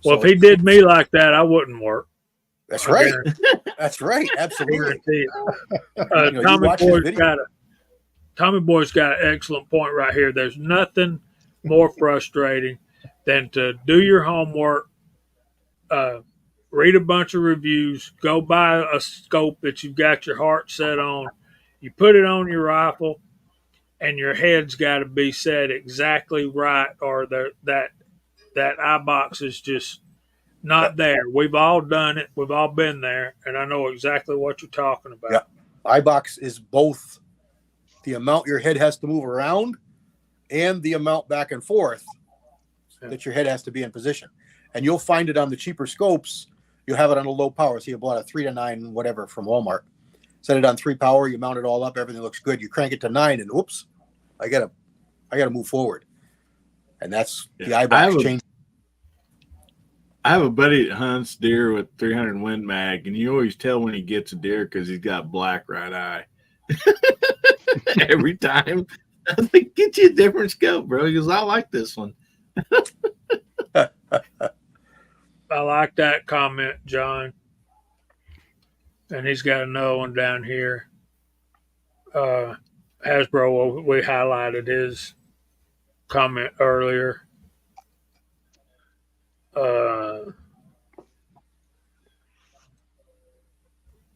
Well, if he did me like that, I wouldn't work. That's right. That's right. Absolutely. Tommy Boy's got an excellent point right here. There's nothing more frustrating than to do your homework, read a bunch of reviews, go buy a scope that you've got your heart set on. You put it on your rifle, and your head's got to be set exactly right, or that eye box is just not there. We've all done it. We've all been there, and I know exactly what you're talking about. Yeah. Eye box is both the amount your head has to move around and the amount back and forth that your head has to be in position. And you'll find it on the cheaper scopes. You'll have it on a low power. So you bought a 3 to 9 whatever from Walmart. Set it on 3 power. You mount it all up. Everything looks good. You crank it to 9, and whoops, I gotta move forward. And that's the eye box change. I have a buddy that hunts deer with 300 Win Mag, and you always tell when he gets a deer because he's got black right eye. Every time. I think, get you a different scope, bro. He goes, I like this one. I like that comment, John. And he's got another one down here. Hasbro, we highlighted his comment earlier.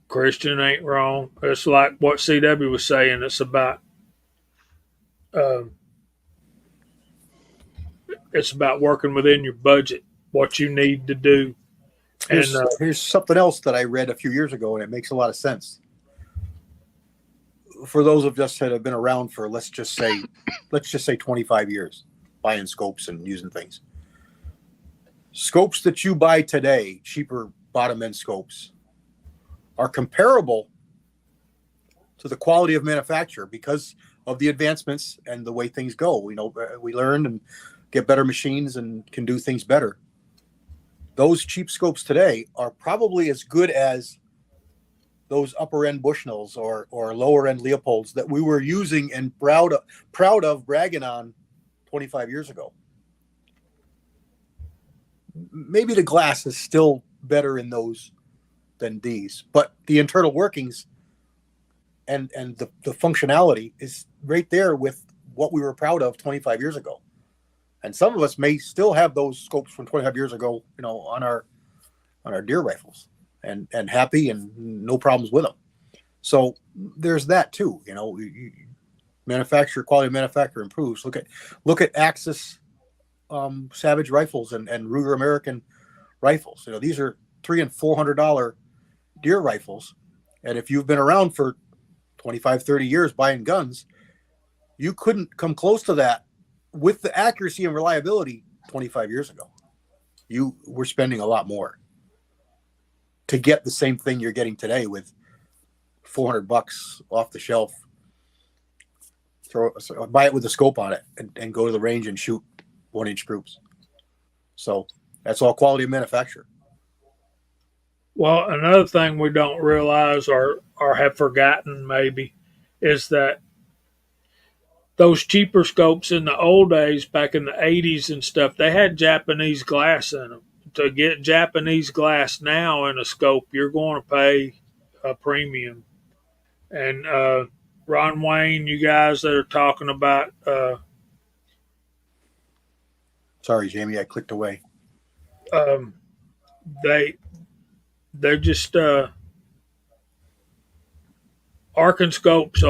Christian ain't wrong. It's like what CW was saying. It's about working within your budget, what you need to do. Here's something else that I read a few years ago, and it makes a lot of sense. For those of us that have been around for let's just say 25 years, buying scopes and using things. Scopes that you buy today, cheaper bottom end scopes, are comparable to the quality of manufacture because of the advancements and the way things go. We learn and get better machines and can do things better. Those cheap scopes today are probably as good as those upper end Bushnells or lower end Leopolds that we were using and proud of bragging on 25 years ago. Maybe the glass is still better in those than these, but the internal workings and the functionality is right there with what we were proud of 25 years ago. And some of us may still have those scopes from 25 years ago, on our deer rifles and happy and no problems with them. So there's that too. Quality of manufacture improves. Look at Axis Savage rifles and Ruger American rifles. These are $300 and $400 deer rifles. And if you've been around for 25, 30 years buying guns, you couldn't come close to that with the accuracy and reliability 25 years ago. You were spending a lot more to get the same thing you're getting today with $400 off the shelf. Buy it with a scope on it and go to the range and shoot 1-inch groups. So that's all quality of manufacture. Well, another thing we don't realize or have forgotten maybe is that those cheaper scopes in the old days, back in the 80s and stuff, they had Japanese glass in them. To get Japanese glass now in a scope, you're going to pay a premium. And Ron Wayne, you guys that are talking about, Sorry, Jamie, I clicked away. um, they're just Arkin scopes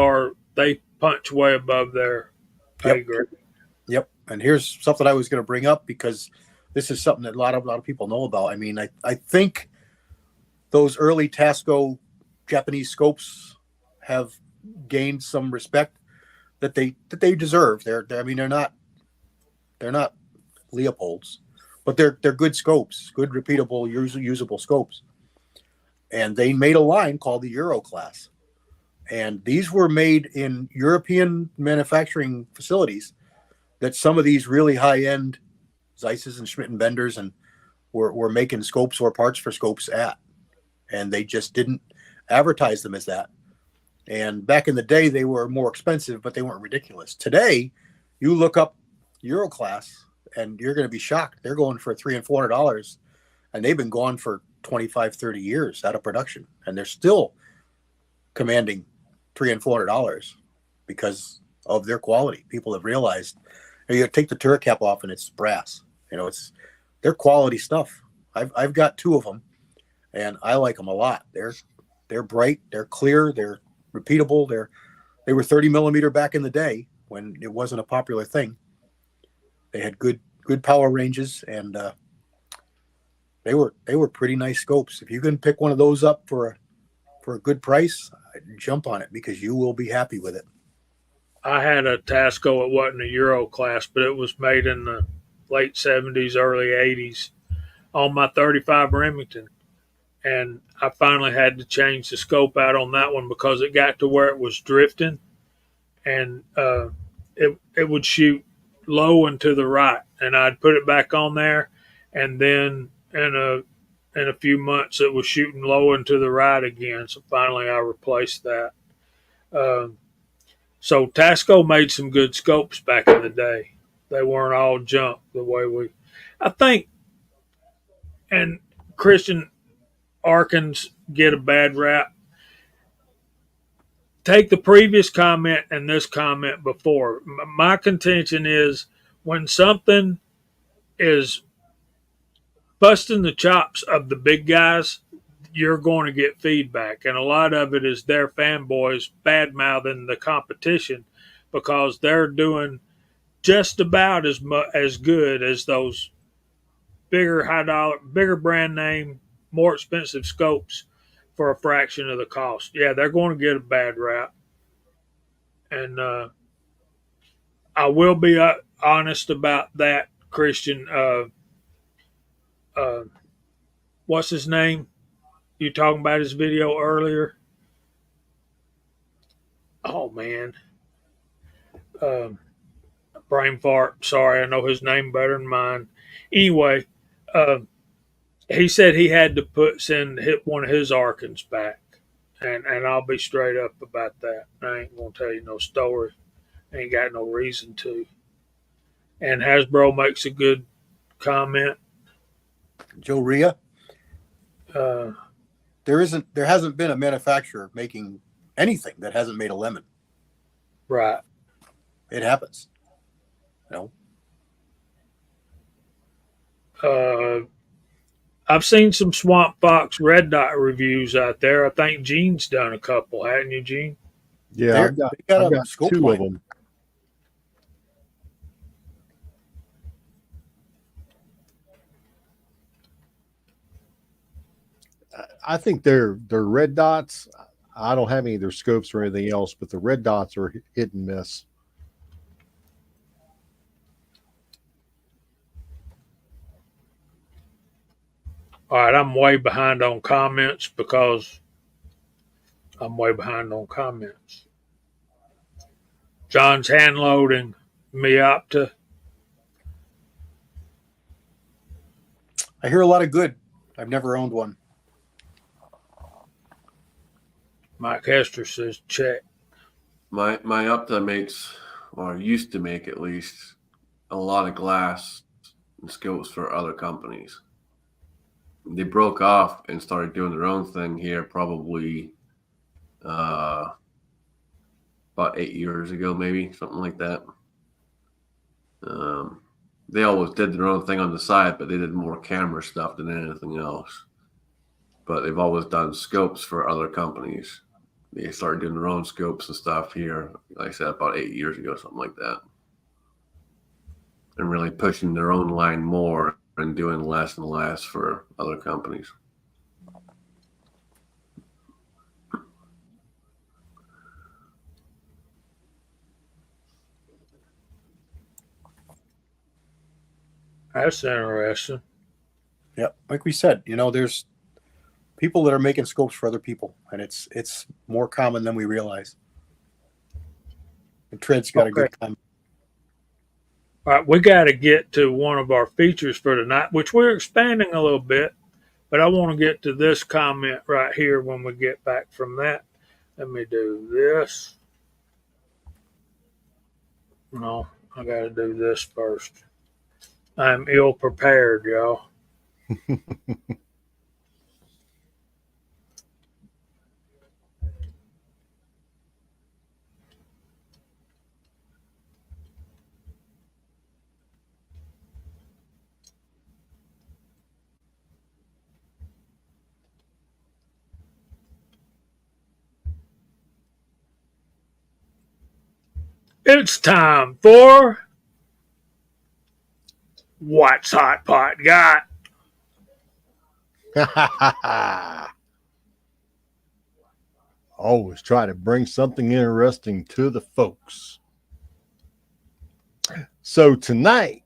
they punch way above their pay grade. Yep. And here's something I was going to bring up because this is something that a lot of people know about. I mean, I think those early Tasco Japanese scopes have gained some respect that they deserve. They're not Leopolds, but they're good scopes, good repeatable, usable scopes. And they made a line called the Euro class. And these were made in European manufacturing facilities that some of these really high-end Zeiss's and Schmidt and Benders and were making scopes or parts for scopes at. And they just didn't advertise them as that. And back in the day, they were more expensive, but they weren't ridiculous. Today, you look up Euro class, and you're going to be shocked. They're going for $300 and $400, and they've been gone for 25, 30 years out of production, and they're still commanding $300 and $400 because of their quality. People have realized you take the turret cap off, and it's brass. They're quality stuff. I've got two of them, and I like them a lot. They're bright, they're clear, they're repeatable. They were 30 millimeter back in the day when it wasn't a popular thing. They had good power ranges, and they were pretty nice scopes. If you can pick one of those up for a good price, I'd jump on it because you will be happy with it. I had a Tasco. It wasn't a Euro class, but it was made in the late 70s, early 80s on my 35 Remington. And I finally had to change the scope out on that one because it got to where it was drifting, and it would shoot low and to the right. And I'd put it back on there, and then in a few months it was shooting low and to the right again. So finally I replaced that. So Tasco made some good scopes back in the day. They weren't all junk the way I think. And Christian, Arkans get a bad rap. Take the previous comment and this comment before. My contention is when something is busting the chops of the big guys, you're going to get feedback. And a lot of it is their fanboys bad mouthing the competition because they're doing just about as good as those bigger high dollar, bigger brand name, more expensive scopes for a fraction of the cost. Yeah, they're going to get a bad rap. And I will be honest about that, Christian. What's his name? You talking about his video earlier? Oh, man. Brain fart. Sorry, I know his name better than mine. Anyway, he said he had to hit one of his Arkans back, and I'll be straight up about that. I ain't gonna tell you no story. Ain't got no reason to. And Hasbro makes a good comment. Joe Rhea, Uh, there hasn't been a manufacturer making anything that hasn't made a lemon. right. It happens. I've seen some Swamp Fox Red Dot reviews out there. I think Gene's done a couple, hadn't you, Gene? Yeah, They I've a got scope two line. of them. I think they're red dots. I don't have any of their scopes or anything else, but the red dots are hit and miss. All right, I'm way behind on comments because I'm way behind on comments. John's hand loading Miopta. I hear a lot of good. I've never owned one. Mike Hester says check. My Opta makes or used to make at least, a lot of glass and scopes for other companies. They broke off and started doing their own thing here probably about 8 years ago, maybe something like that. They always did their own thing on the side, but they did more camera stuff than anything else. But they've always done scopes for other companies. They started doing their own scopes and stuff here, like I said, about 8 years ago, something like that. And really pushing their own line more and doing less and less for other companies. That's interesting. Yeah, like we said, there's people that are making scopes for other people, and it's more common than we realize. And Tred's got a good comment. All right, we got to get to one of our features for tonight, which we're expanding a little bit, but I want to get to this comment right here when we get back from that. Let me do this. No, I got to do this first. I'm ill prepared, y'all. It's time for What's Hot Pot Got? Always try to bring something interesting to the folks. So tonight,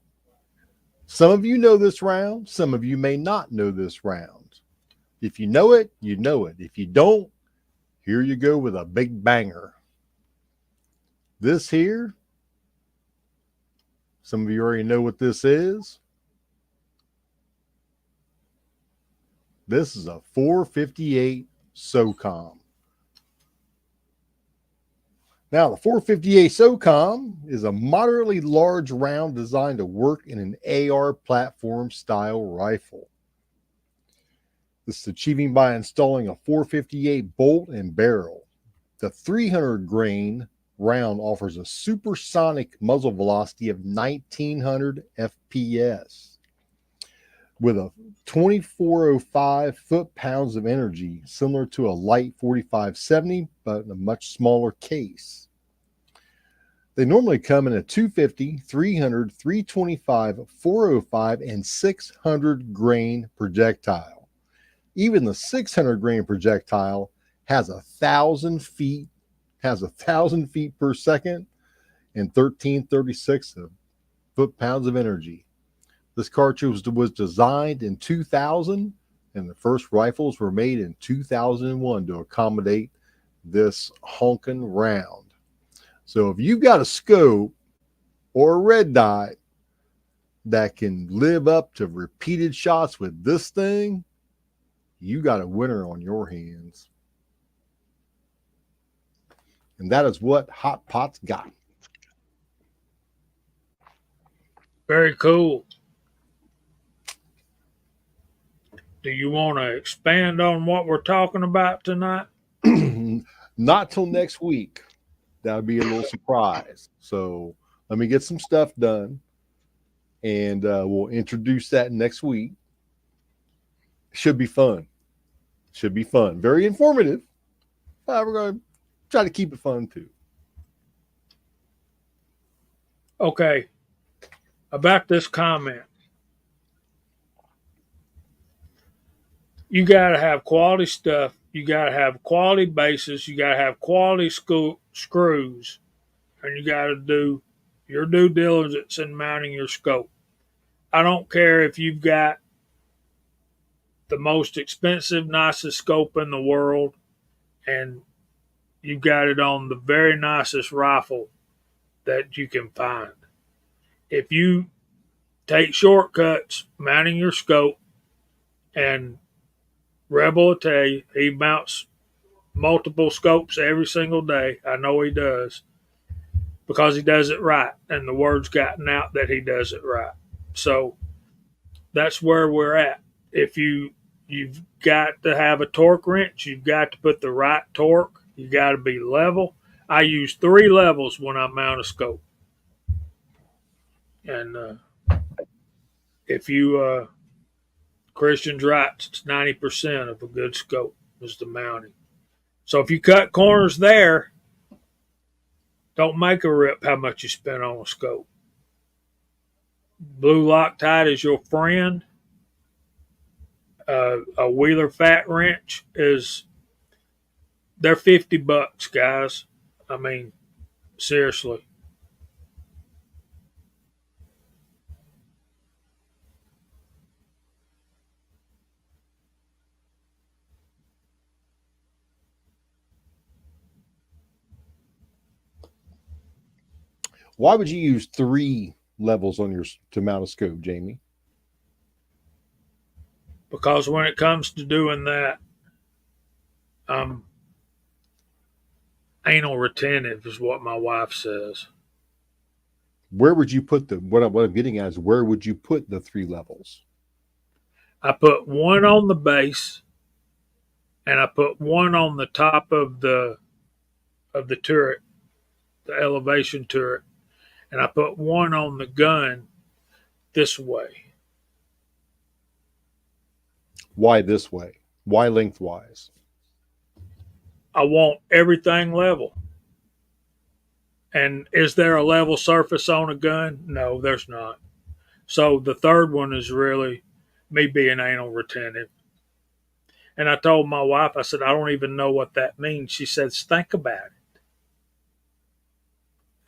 some of you know this round, some of you may not know this round. If you know it, you know it. If you don't, here you go with a big banger. This here, some of you already know what this is. This is a 458 SOCOM. Now, the 458 SOCOM is a moderately large round designed to work in an AR platform style rifle. This is achieving by installing a 458 bolt and barrel. The 300 grain round offers a supersonic muzzle velocity of 1900 FPS with a 2405 foot-pounds of energy, similar to a light 4570, but in a much smaller case. They normally come in a 250, 300, 325, 405, and 600 grain projectile. Even the 600 grain projectile has 1,000 feet per second and 1336 foot-pounds of energy. This cartridge was designed in 2000, and the first rifles were made in 2001 to accommodate this honking round. So if you've got a scope or a red dot that can live up to repeated shots with this thing, you got a winner on your hands. And that is what Hot Pot's got. Very cool. Do you want to expand on what we're talking about tonight? Not till next week. That'll be a little surprise. So let me get some stuff done, and we'll introduce that next week. Should be fun. Very informative. We're going to try to keep it fun too. Okay. About this comment. You got to have quality stuff. You got to have quality bases. You got to have quality screws. And you got to do your due diligence in mounting your scope. I don't care if you've got the most expensive, nicest scope in the world and you got it on the very nicest rifle that you can find. If you take shortcuts mounting your scope, and Rebel will tell you he mounts multiple scopes every single day. I know he does. because he does it right, and the word's gotten out that he does it right. So that's where we're at. If you've got to have a torque wrench, you've got to put the right torque. You got to be level. I use 3 levels when I mount a scope, and if you Christian's right, it's 90% of a good scope is the mounting. So if you cut corners there, don't make a rip how much you spent on a scope. Blue Loctite is your friend. A Wheeler fat wrench they're $50, guys. I mean, seriously. Why would you use 3 levels on your to mount a scope, Jamie? Because when it comes to doing that, anal retentive is what my wife says. Where would you put what I'm getting at is where would you put the 3 levels? I put one on the base, and I put one on the top of the turret, the elevation turret, and I put one on the gun this way. Why this way? Why lengthwise? I want everything level. And is there a level surface on a gun? No, there's not. So the third one is really me being anal retentive. And I told my wife, I said, I don't even know what that means. She says, think about it.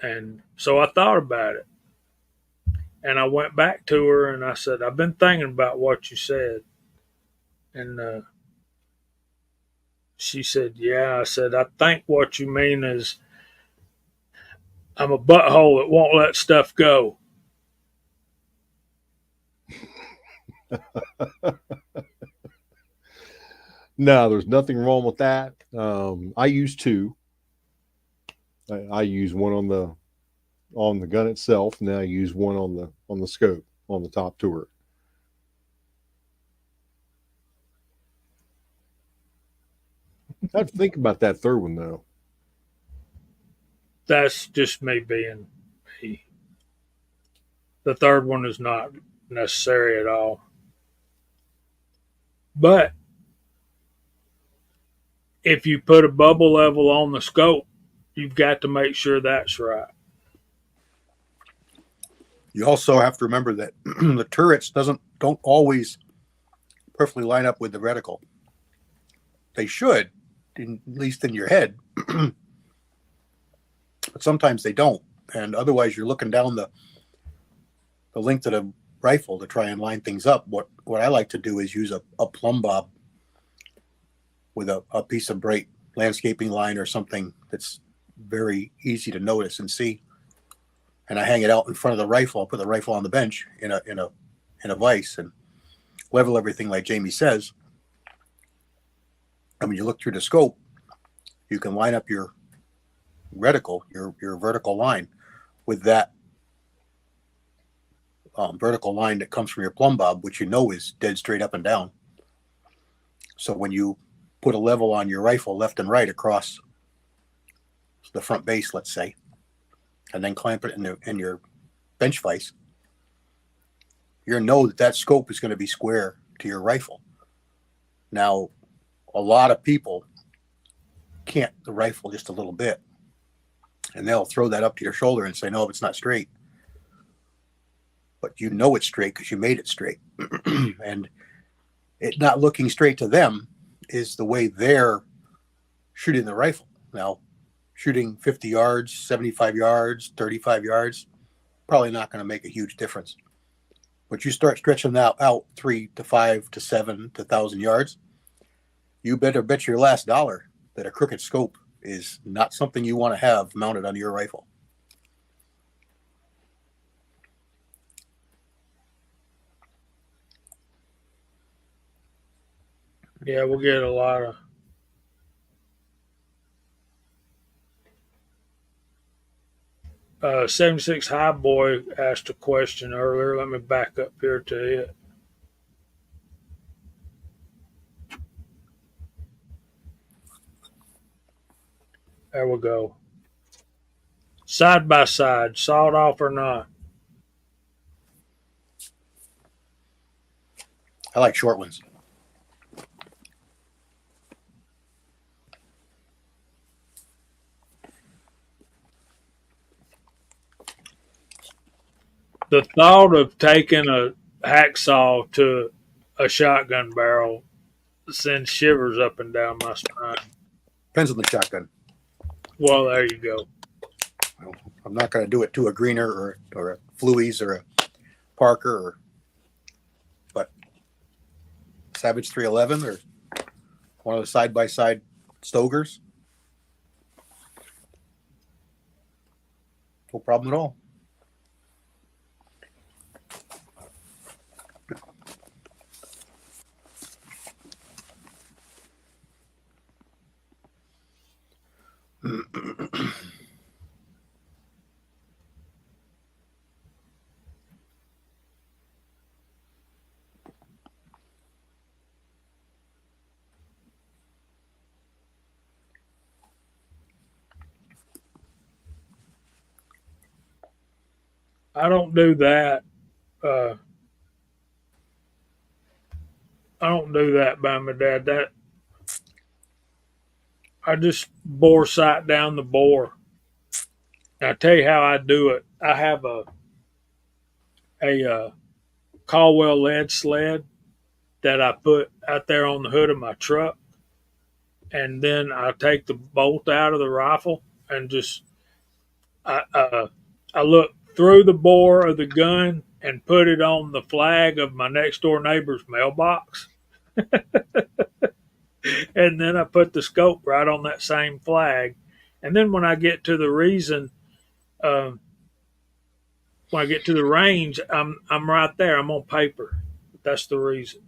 And so I thought about it. And I went back to her and I said, I've been thinking about what you said. And she said, yeah. I said, I think what you mean is I'm a butthole that won't let stuff go. No, there's nothing wrong with that. I use 2. I use one on the gun itself. Now I use one on the scope on the top turret. I have to think about that third one though. That's just me being me. The third one is not necessary at all. But if you put a bubble level on the scope, you've got to make sure that's right. You also have to remember that the turrets don't always perfectly line up with the reticle. They should, at least in your head, but sometimes they don't. And otherwise, you're looking down the length of the rifle to try and line things up. What I like to do is use a plumb bob with a piece of bright landscaping line or something that's very easy to notice and see. And I hang it out in front of the rifle. I'll put the rifle on the bench in a vise and level everything like Jamie says. And when you look through the scope, you can line up your reticle, your vertical line, with that vertical line that comes from your plumb bob, which you know is dead straight up and down. So when you put a level on your rifle left and right across the front base, let's say, and then clamp it in your bench vise, you're going to know that scope is going to be square to your rifle. Now, a lot of people cant the rifle just a little bit, and they'll throw that up to your shoulder and say, no, it's not straight. But you know it's straight because you made it straight. And it not looking straight to them is the way they're shooting the rifle. Now, shooting 50 yards, 75 yards, 35 yards, probably not going to make a huge difference. But you start stretching that out 3 to 5 to 7 to 1,000 yards, you better bet your last dollar that a crooked scope is not something you want to have mounted on your rifle. Yeah, we'll get a lot of 76 High Boy asked a question earlier. Let me back up here to it. There we go. Side by side, sawed off or not? I like short ones. The thought of taking a hacksaw to a shotgun barrel sends shivers up and down my spine. Depends on the shotgun. Well, there you go. I'm not going to do it to a Greener or a Fluey's or a Parker, but Savage 311 or one of the side-by-side Stogers. No problem at all. I don't do that. I don't do that by my dad. That I just bore sight down the bore. And I tell you how I do it. I have a Caldwell lead sled that I put out there on the hood of my truck, and then I take the bolt out of the rifle and just I look through the bore of the gun and put it on the flag of my next door neighbor's mailbox. And then I put the scope right on that same flag. And then when I get to the when I get to the range, I'm right there. I'm on paper. That's the reason.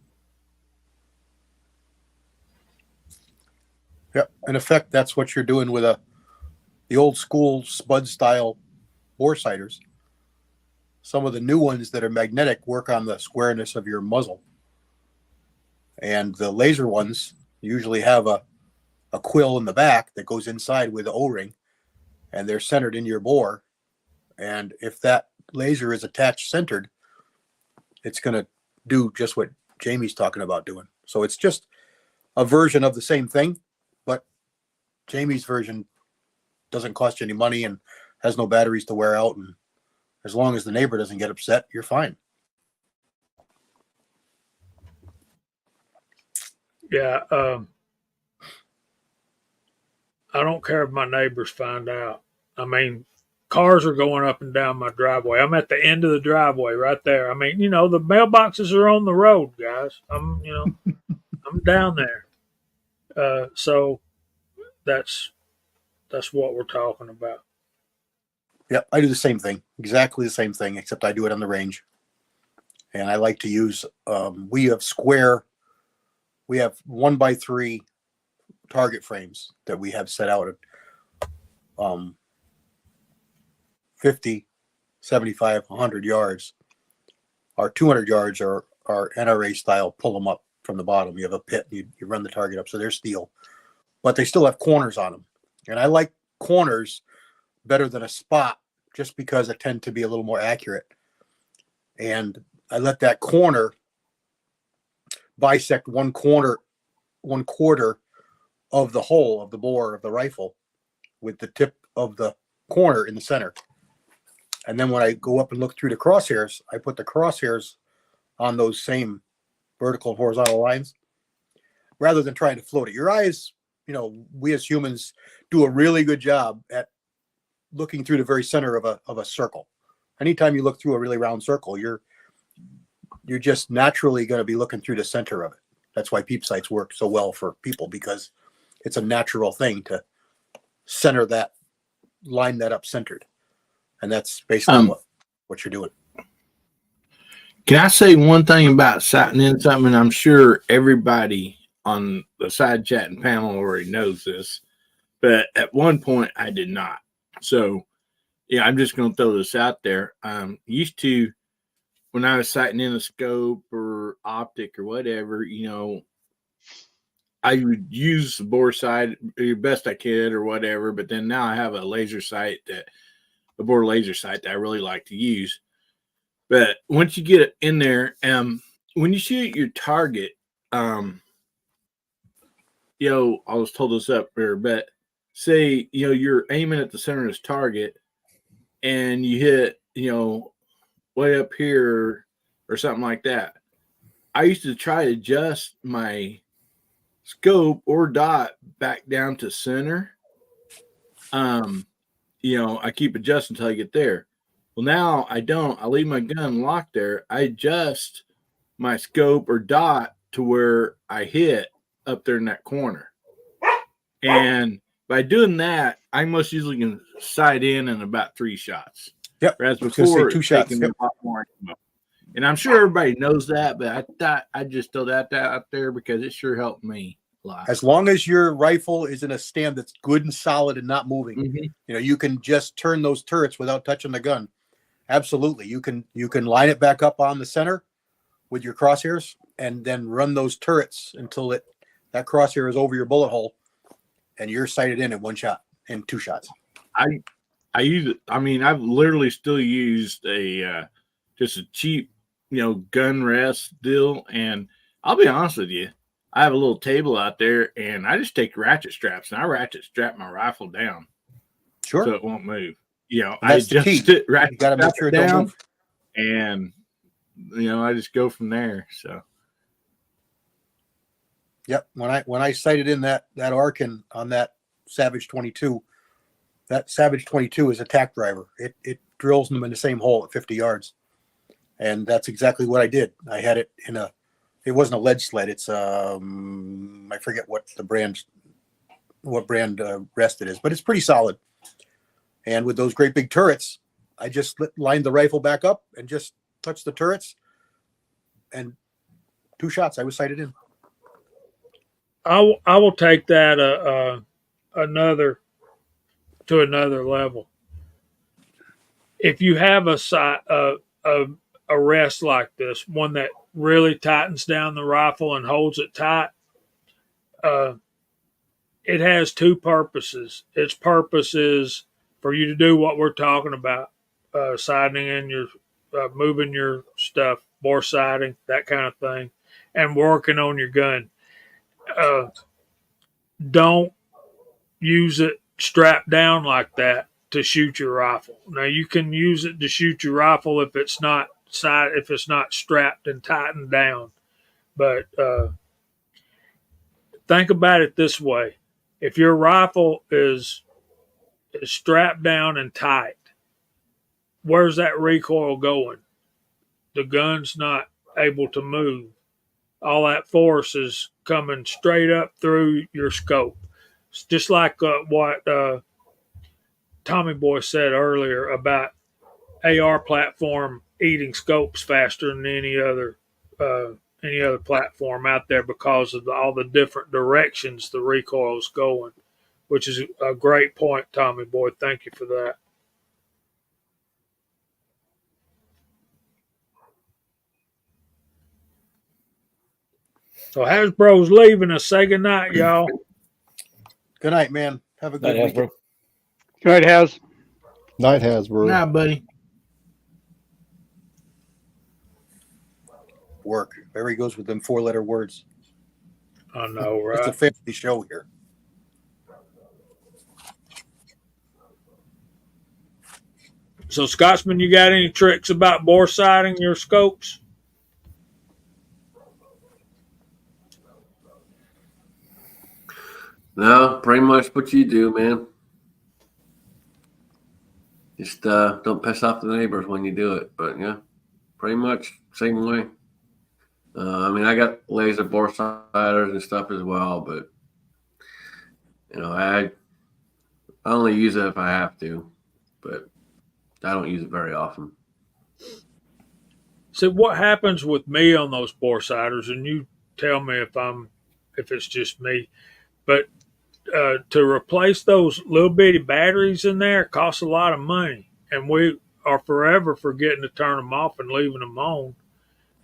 Yep. In effect, that's what you're doing with the old school Spud style bore sighters. Some of the new ones that are magnetic work on the squareness of your muzzle. And the laser ones usually have a quill in the back that goes inside with the O-ring, and they're centered in your bore. And if that laser is attached centered, it's going to do just what Jamie's talking about doing. So it's just a version of the same thing, but Jamie's version doesn't cost you any money and has no batteries to wear out. And as long as the neighbor doesn't get upset, you're fine. Yeah. I don't care if my neighbors find out. I mean, cars are going up and down my driveway. I'm at the end of the driveway right there. I mean, the mailboxes are on the road, guys. I'm down there. So that's what we're talking about. Yep, I do the same thing, exactly the same thing, except I do it on the range. And I like to use, we have 1x3 target frames that we have set out at 50, 75, 100 yards. Our 200 yards are NRA style, pull them up from the bottom. You have a pit, you run the target up, so they're steel. But they still have corners on them. And I like corners better than a spot just because I tend to be a little more accurate. And I let that corner bisect one quarter of the hole of the bore of the rifle with the tip of the corner in the center. And then when I go up and look through the crosshairs, I put the crosshairs on those same vertical and horizontal lines rather than trying to float it. Your eyes, we as humans do a really good job at looking through the very center of a circle. Anytime you look through a really round circle, you're just naturally going to be looking through the center of it. That's why peep sights work so well for people, because it's a natural thing to center that, line that up centered. And that's basically what you're doing. Can I say one thing about sighting in something? I'm sure everybody on the side chatting panel already knows this, but at one point I did not. So yeah, I'm just going to throw this out there. Used to, when I was sighting in a scope or optic or whatever, I would use the bore sight the best I could or whatever. But then now I have a bore laser sight that I really like to use. But once you get in there, when you shoot your target, I was told this up there, but say, you're aiming at the center of this target and you hit, way up here or something like that. I used to try to adjust my scope or dot back down to center. I keep adjusting until I get there. Well, now I don't. I leave my gun locked there. I adjust my scope or dot to where I hit up there in that corner. And by doing that, I most usually can sight in about 3 shots. Yep. Whereas before, two shots. taking a lot more ammo. And I'm sure everybody knows that, but I thought I'd just throw that out there because it sure helped me a lot. As long as your rifle is in a stand that's good and solid and not moving, Mm-hmm. you can just turn those turrets without touching the gun. Absolutely. You can line it back up on the center with your crosshairs and then run those turrets until that crosshair is over your bullet hole and you're sighted in 1 shot and 2 shots. I use it. I mean, I've literally still used just a cheap, gun rest deal. And I'll be honest with you, I have a little table out there and I just take ratchet straps and I ratchet strap my rifle down. Sure. So it won't move. I That's the key. adjust it right. You got to make sure it don't move. And, I just go from there. So. Yep. When I sighted in that Arkin on that Savage 22, that Savage 22 is a tack driver. It drills them in the same hole at 50 yards. And that's exactly what I did. I had it it wasn't a lead sled. It's I forget what brand rest it is, but it's pretty solid. And with those great big turrets, I just lined the rifle back up and just touched the turrets and 2 shots. I was sighted in. I will take that another level. If you have a rest like this, one that really tightens down the rifle and holds it tight, it has 2 purposes. Its purpose is for you to do what we're talking about, sighting in your, moving your stuff, bore sighting, that kind of thing, and working on your gun. Don't use it strapped down like that to shoot your rifle. Now you can use it to shoot your rifle if it's not strapped and tightened down. But think about it this way: if your rifle is strapped down and tight, where's that recoil going? The gun's not able to move. All that force is coming straight up through your scope. It's just like what Tommy Boy said earlier about AR platform eating scopes faster than any other platform out there because of all the different directions the recoil is going, which is a great point, Tommy Boy. Thank you for that. So Hasbro's leaving us. Say good night, y'all. Good night, man. Have a good Night, weekend. Hasbro. Good night, Has. Night Hasbro. Nah, buddy. Work. There he goes with them 4-letter words. I know, It's a right? family show here. So, Scotsman, you got any tricks about bore sighting your scopes? No, pretty much what you do, man. Just don't piss off the neighbors when you do it. But yeah, pretty much same way. I mean, I got laser bore sighters and stuff as well, but I only use it if I have to, but I don't use it very often. So, what happens with me on those bore sighters? And you tell me if it's just me, but to replace those little bitty batteries in there costs a lot of money, and we are forever forgetting to turn them off and leaving them on.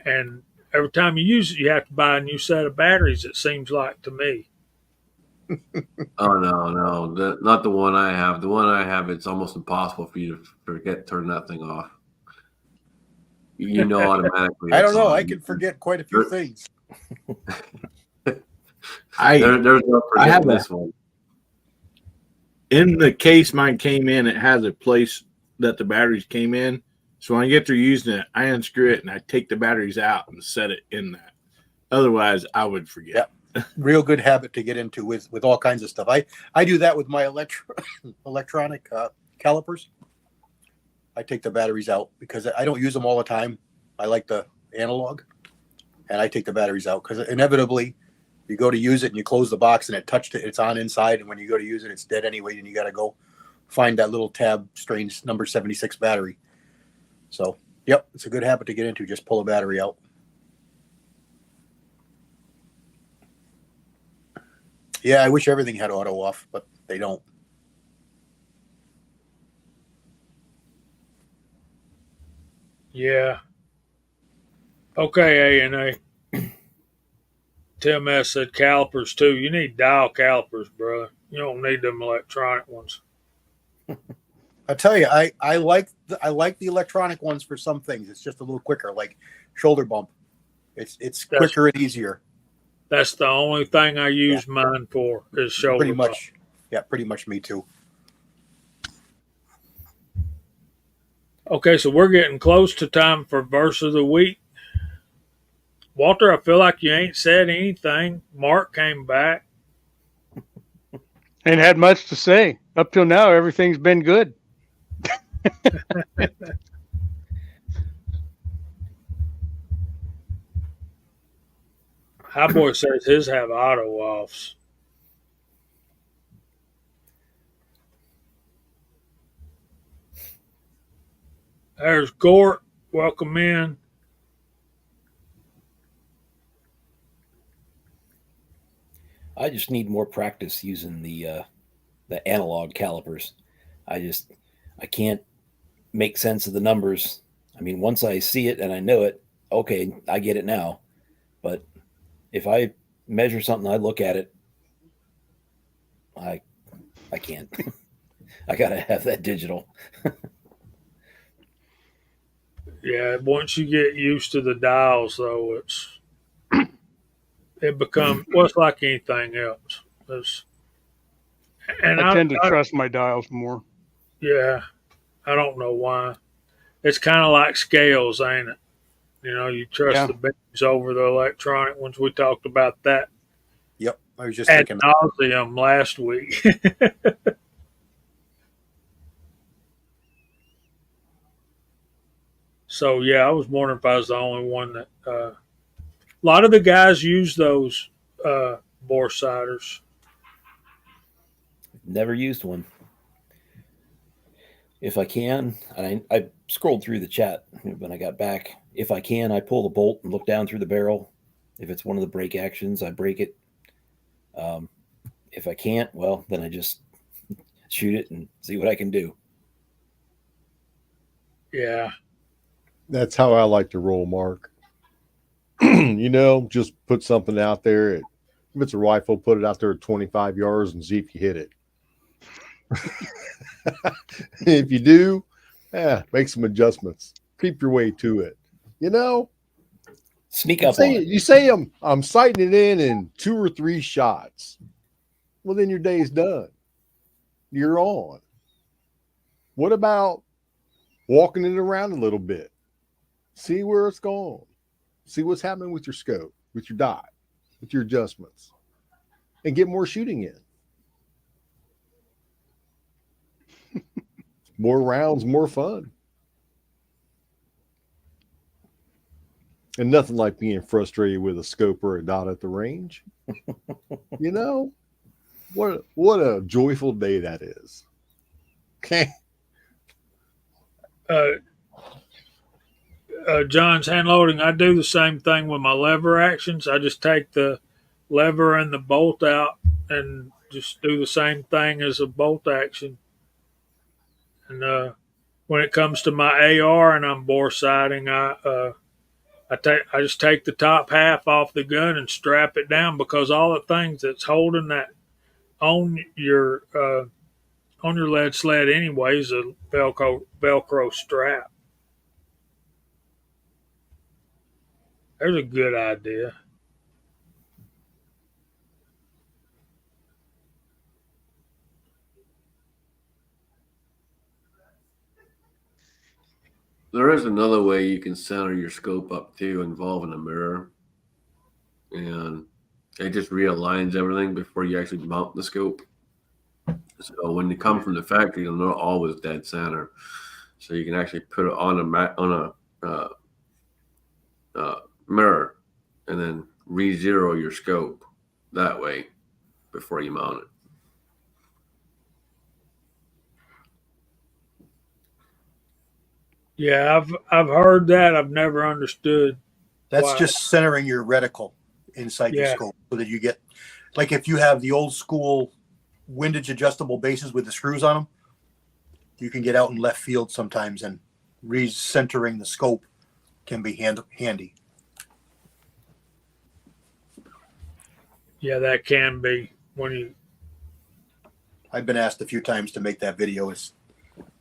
And every time you use it, you have to buy a new set of batteries. It seems like to me. Oh no, not the one I have. The one I have, it's almost impossible for you to forget turn that thing off. You know automatically. I it's don't know. on. I can forget quite a few things. There's I no I have forgetting this one. in the case mine came in, it has a place that the batteries came in. So when I get through using it, I unscrew it and I take the batteries out and set it in that. Otherwise, I would forget. Yeah. Real good habit to get into with all kinds of stuff. I do that with my electronic calipers. I take the batteries out because I don't use them all the time. I like the analog, and I take the batteries out because inevitably you go to use it and you close the box and it touched it. It's on inside, and when you go to use it, it's dead anyway, and you got to go find that little tab, strange number 76 battery. So, yep, it's a good habit to get into. Just pull a battery out. Yeah, I wish everything had auto off, but they don't. Yeah. Okay, A&A. Tim S. said calipers too. You need dial calipers, bro. You don't need them electronic ones. I tell you, I like the electronic ones for some things. It's just a little quicker, like shoulder bump. It's quicker and easier. That's the only thing I use mine for is shoulder Pretty bump. much. Yeah, pretty much me too. Okay, so we're getting close to time for verse of the week. Walter, I feel like you ain't said anything. Mark came back. Ain't had much to say. Up till now, everything's been good. Highboy says his have auto offs. There's Gort. Welcome in. I just need more practice using the analog calipers. I can't make sense of the numbers. I mean, once I see it and I know it, okay, I get it now. But if I measure something, I look at it, I can't. I gotta have that digital. Yeah, once you get used to the dials, though, it becomes it's like anything else. And I tend to trust my dials more. Yeah, I don't know why. It's kind of like scales, ain't it? You know, you trust the beams over the electronic ones. We talked about that Yep, I was just ad thinking. nauseum last week. So yeah, I was wondering if I was the only one that. A lot of the guys use those Borsiders. Never used one. If I can, and I scrolled through the chat when I got back. If I can, I pull the bolt and look down through the barrel. If it's one of the break actions, I break it. If I can't, well, then I just shoot it and see what I can do. Yeah. That's how I like to roll, Mark. Just put something out there. If it's a rifle, put it out there at 25 yards and see if you hit it. If you do, make some adjustments. Keep your way to it. Sneak up on it. You say I'm sighting it in 2 or 3 shots. Well, then your day's done. You're on. What about walking it around a little bit? See where it's going. See what's happening with your scope, with your dot, with your adjustments, and get more shooting in. More rounds, more fun. And nothing like being frustrated with a scope or a dot at the range. What a joyful day that is. Okay. John's hand loading. I do the same thing with my lever actions. I just take the lever and the bolt out and just do the same thing as a bolt action. And when it comes to my AR and I'm bore sighting, I just take the top half off the gun and strap it down, because all the things that's holding that on your lead sled anyway is a Velcro strap. There's a good idea. There is another way you can center your scope up too, involving a mirror, and it just realigns everything before you actually mount the scope. So when you come from the factory, they're not always dead center. So you can actually put it on a mirror, and then re-zero your scope that way before you mount it. Yeah, I've heard that. I've never understood. That's Wow. just centering your reticle inside your Yeah. scope so that you get, like if you have the old school windage adjustable bases with the screws on them, you can get out in left field sometimes, and recentering the scope can be handy. Yeah, that can be when you. I've been asked a few times to make that video.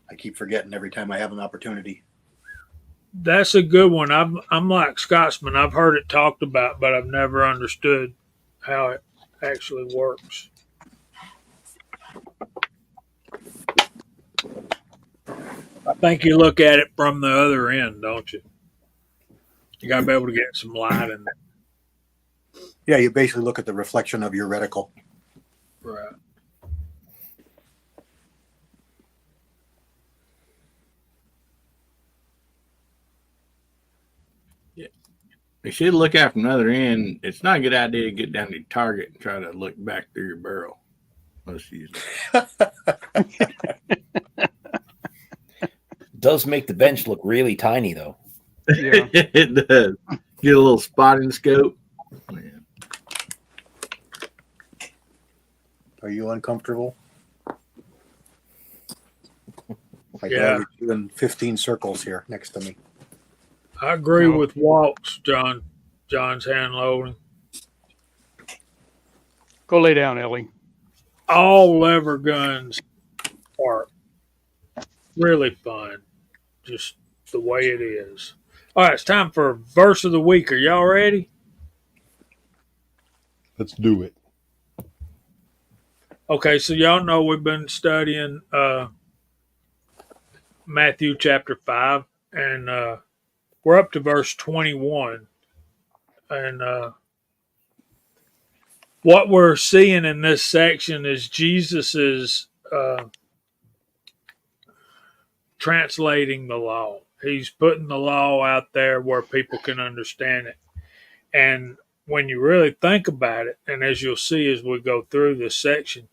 I keep forgetting every time I have an opportunity. That's a good one. I'm like Scotsman. I've heard it talked about, but I've never understood how it actually works. I think you look at it from the other end, don't you? You got to be able to get some light in there. Yeah, you basically look at the reflection of your reticle. Right. You should look out from the other end. It's not a good idea to get down to your target and try to look back through your barrel. Most usually. Does make the bench look really tiny, though. Yeah. It does. Get a little spotting scope. Man. Are you uncomfortable? My Yeah. dog is doing 15 circles here next to me. I agree No. with Walt's, John's hand loading. Go lay down, Ellie. All lever guns are really fun, just the way it is. All right, it's time for verse of the week. Are y'all ready? Let's do it. Okay, so y'all know we've been studying Matthew chapter 5, and we're up to verse 21. And what we're seeing in this section is Jesus's translating the law. He's putting the law out there where people can understand it. And when you really think about it, and as you'll see as we go through this section,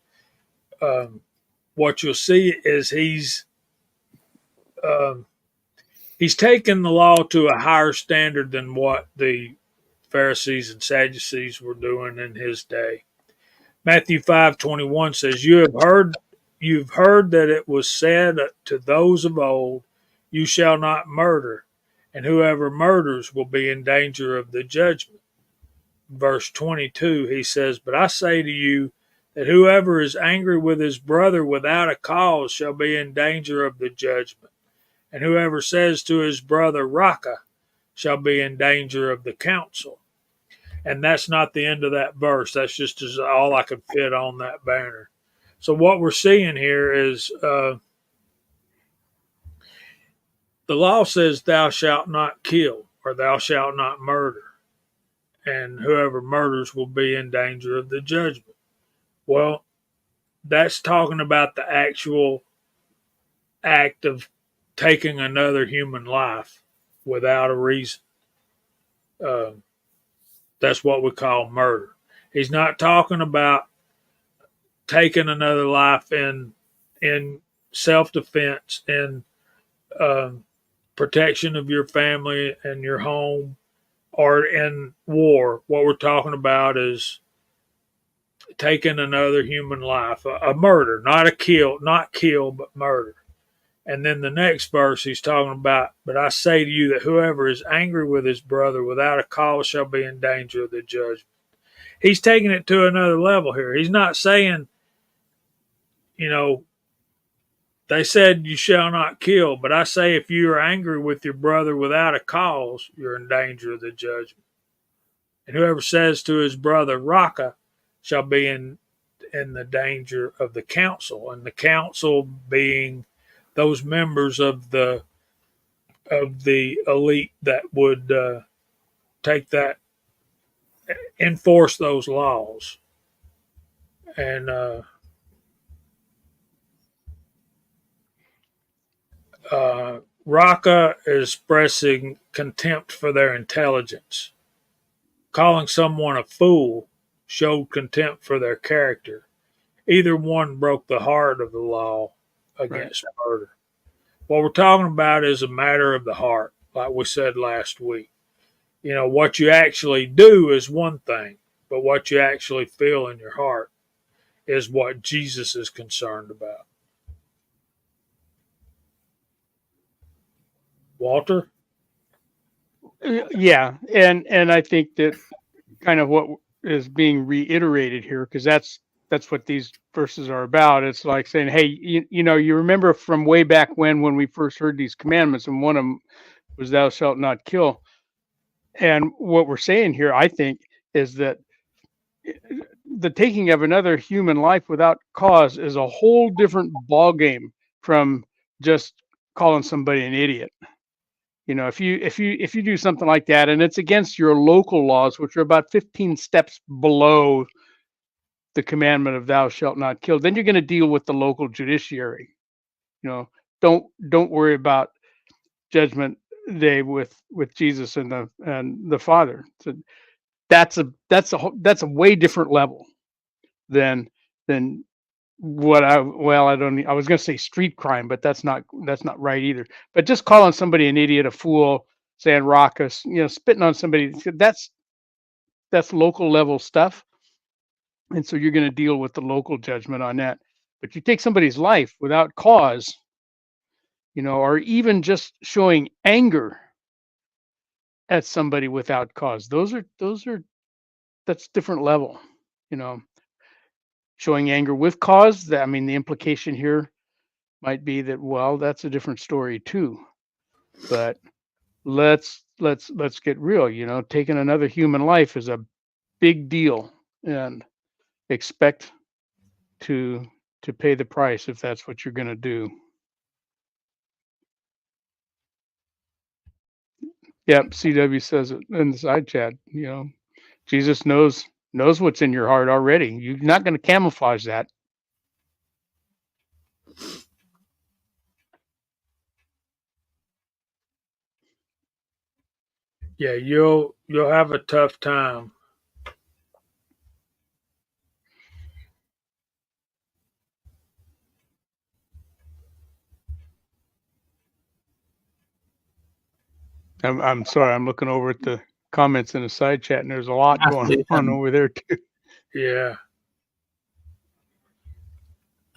what you'll see is he's taken the law to a higher standard than what the Pharisees and Sadducees were doing in his day. Matthew 5:21 says, You've heard that it was said to those of old, You shall not murder, and whoever murders will be in danger of the judgment. Verse 22, he says, But I say to you that whoever is angry with his brother without a cause shall be in danger of the judgment. And whoever says to his brother, Raka, shall be in danger of the council. And that's not the end of that verse. That's just all I could fit on that banner. So what we're seeing here is the law says thou shalt not kill, or thou shalt not murder. And whoever murders will be in danger of the judgment. Well, that's talking about the actual act of taking another human life without a reason. That's what we call murder. He's not talking about taking another life in self-defense and protection of your family and your home, or in war. What we're talking about is taking another human life, a murder, not kill, but murder. And then the next verse, he's talking about, but I say to you that whoever is angry with his brother without a cause shall be in danger of the judgment. He's taking it to another level here. He's not saying, you know, they said you shall not kill, but I say if you are angry with your brother without a cause, you're in danger of the judgment. And whoever says to his brother, Raka, shall be in the danger of the council, and the council being those members of the elite that would take that, enforce those laws. And Raka is expressing contempt for their intelligence. Calling someone a fool showed contempt for their character. Either one broke the heart of the law against murder. What we're talking about is a matter of the heart, like we said last week. You know, what you actually do is one thing, but what you actually feel in your heart is what Jesus is concerned about. Walter? Yeah, and I think that kind of what is being reiterated here, because that's what these verses are about. It's like saying, hey, you remember from way back when we first heard these commandments, and one of them was thou shalt not kill. And what we're saying here, I think, is that the taking of another human life without cause is a whole different ball game from just calling somebody an idiot. You know, if you do something like that and it's against your local laws, which are about 15 steps below the commandment of thou shalt not kill, then you're going to deal with the local judiciary. You know, don't worry about judgment day with Jesus and the Father. So that's a way different level than I was going to say street crime, but that's not right either. But just calling somebody an idiot, a fool, saying raucous, spitting on somebody, that's local level stuff. And so you're going to deal with the local judgment on that. But you take somebody's life without cause, or even just showing anger at somebody without cause. That's different level, showing anger with cause. I mean, the implication here might be that, well, that's a different story too. But let's get real. Taking another human life is a big deal, and expect to pay the price if that's what you're going to do. Yep, CW says it in the side chat. Jesus knows what's in your heart already. You're not going to camouflage that. Yeah, you'll have a tough time. I'm sorry. I'm looking over at the comments in the side chat, and there's a lot going on over there too. Yeah.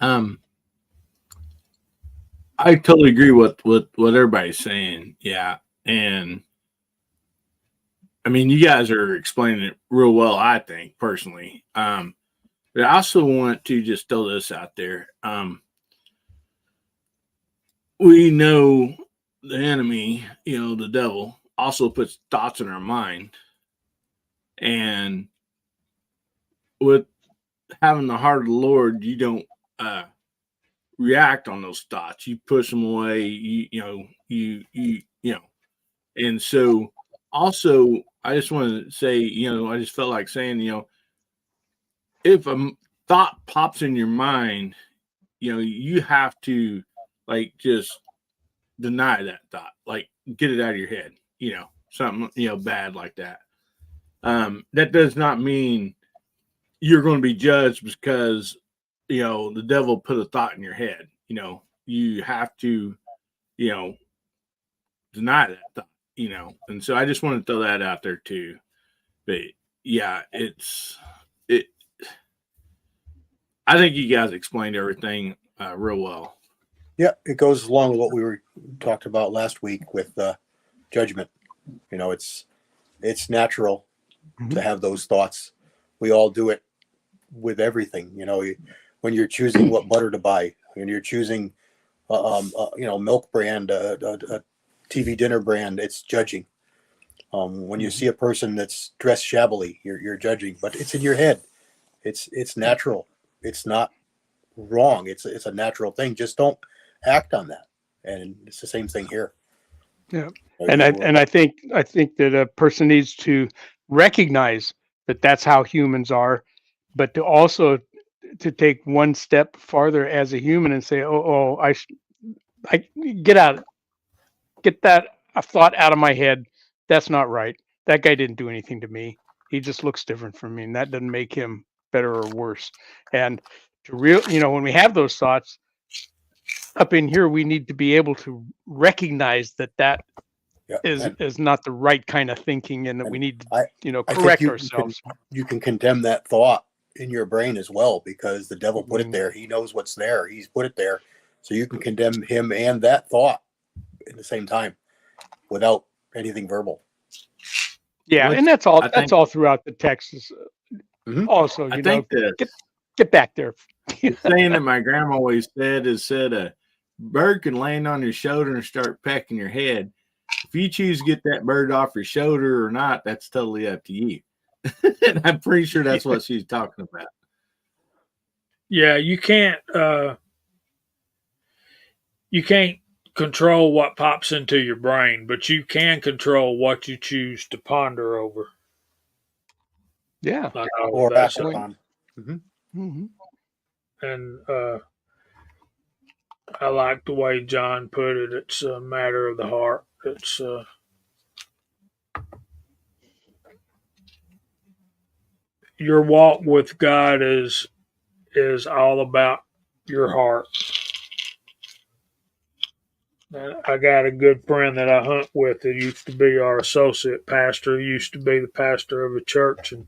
I totally agree with what everybody's saying. Yeah. And I mean, you guys are explaining it real well, I think, personally. But I also want to just throw this out there. We know the enemy, the devil, also puts thoughts in our mind. And with having the heart of the Lord, you don't react on those thoughts. You push them away. And so also, I just want to say, I just felt like saying, if a thought pops in your mind, you have to just deny that thought, get it out of your head, something, bad like that. That does not mean you're going to be judged because, the devil put a thought in your head. You have to, deny that thought, and so I just want to throw that out there too. But yeah, I think you guys explained everything real well. Yeah, it goes along with what we were talked about last week with judgment. You know, it's natural to have those thoughts. We all do it with everything. You know, when you're choosing what butter to buy, when you're choosing, milk brand, a TV dinner brand, it's judging. When you see a person that's dressed shabbily, you're judging, but it's in your head. It's natural. It's not wrong. It's a natural thing. Just don't act on that. And it's the same thing here. Yeah. Like, And I think that a person needs to recognize that that's how humans are, but to also to take one step farther as a human and say, I get that a thought out of my head. That's not right. That guy didn't do anything to me. He just looks different from me, and that doesn't make him better or worse. And when we have those thoughts up in here, we need to be able to recognize that yeah, is not the right kind of thinking, and that we need to, I think correct ourselves. You can condemn that thought in your brain as well, because the devil put Mm-hmm. it there. He knows what's there. He's put it there. So you can condemn him and that thought at the same time without anything verbal. Yeah, Which and that's all. I That's think- all throughout the text. Mhm. Also, I think the get back there. saying that my grandma always said a bird can land on your shoulder and start pecking your head. If you choose to get that bird off your shoulder or not, that's totally up to you. And I'm pretty sure that's what she's talking about. Yeah, you can't control what pops into your brain, but you can control what you choose to ponder over. Yeah. Or that's act it. upon. Mm-hmm. And I like the way John put it. It's a matter of the heart. It's your walk with God is all about your heart. And I got a good friend that I hunt with that used to be our associate pastor. He used to be the pastor of a church, and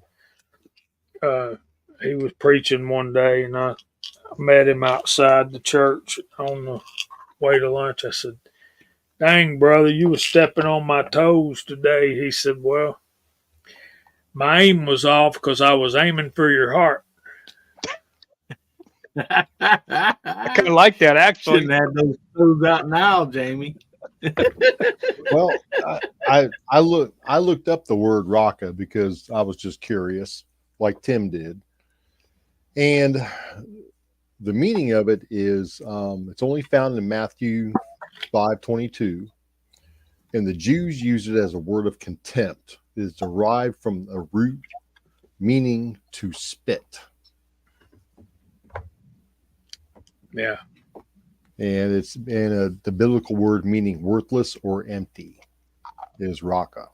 he was preaching one day, and I met him outside the church on the way to lunch. I said, "Dang, brother, you was stepping on my toes today." He said, "Well, my aim was off because I was aiming for your heart." I kind of like that, actually. Shouldn't have those toes out now, Jamie. Well, I looked up the word raka because I was just curious, like Tim did, and the meaning of it is it's only found in Matthew 5:22, and the Jews use it as a word of contempt. It is derived from a root meaning to spit, Yeah. and it's the biblical word meaning worthless or empty is raka.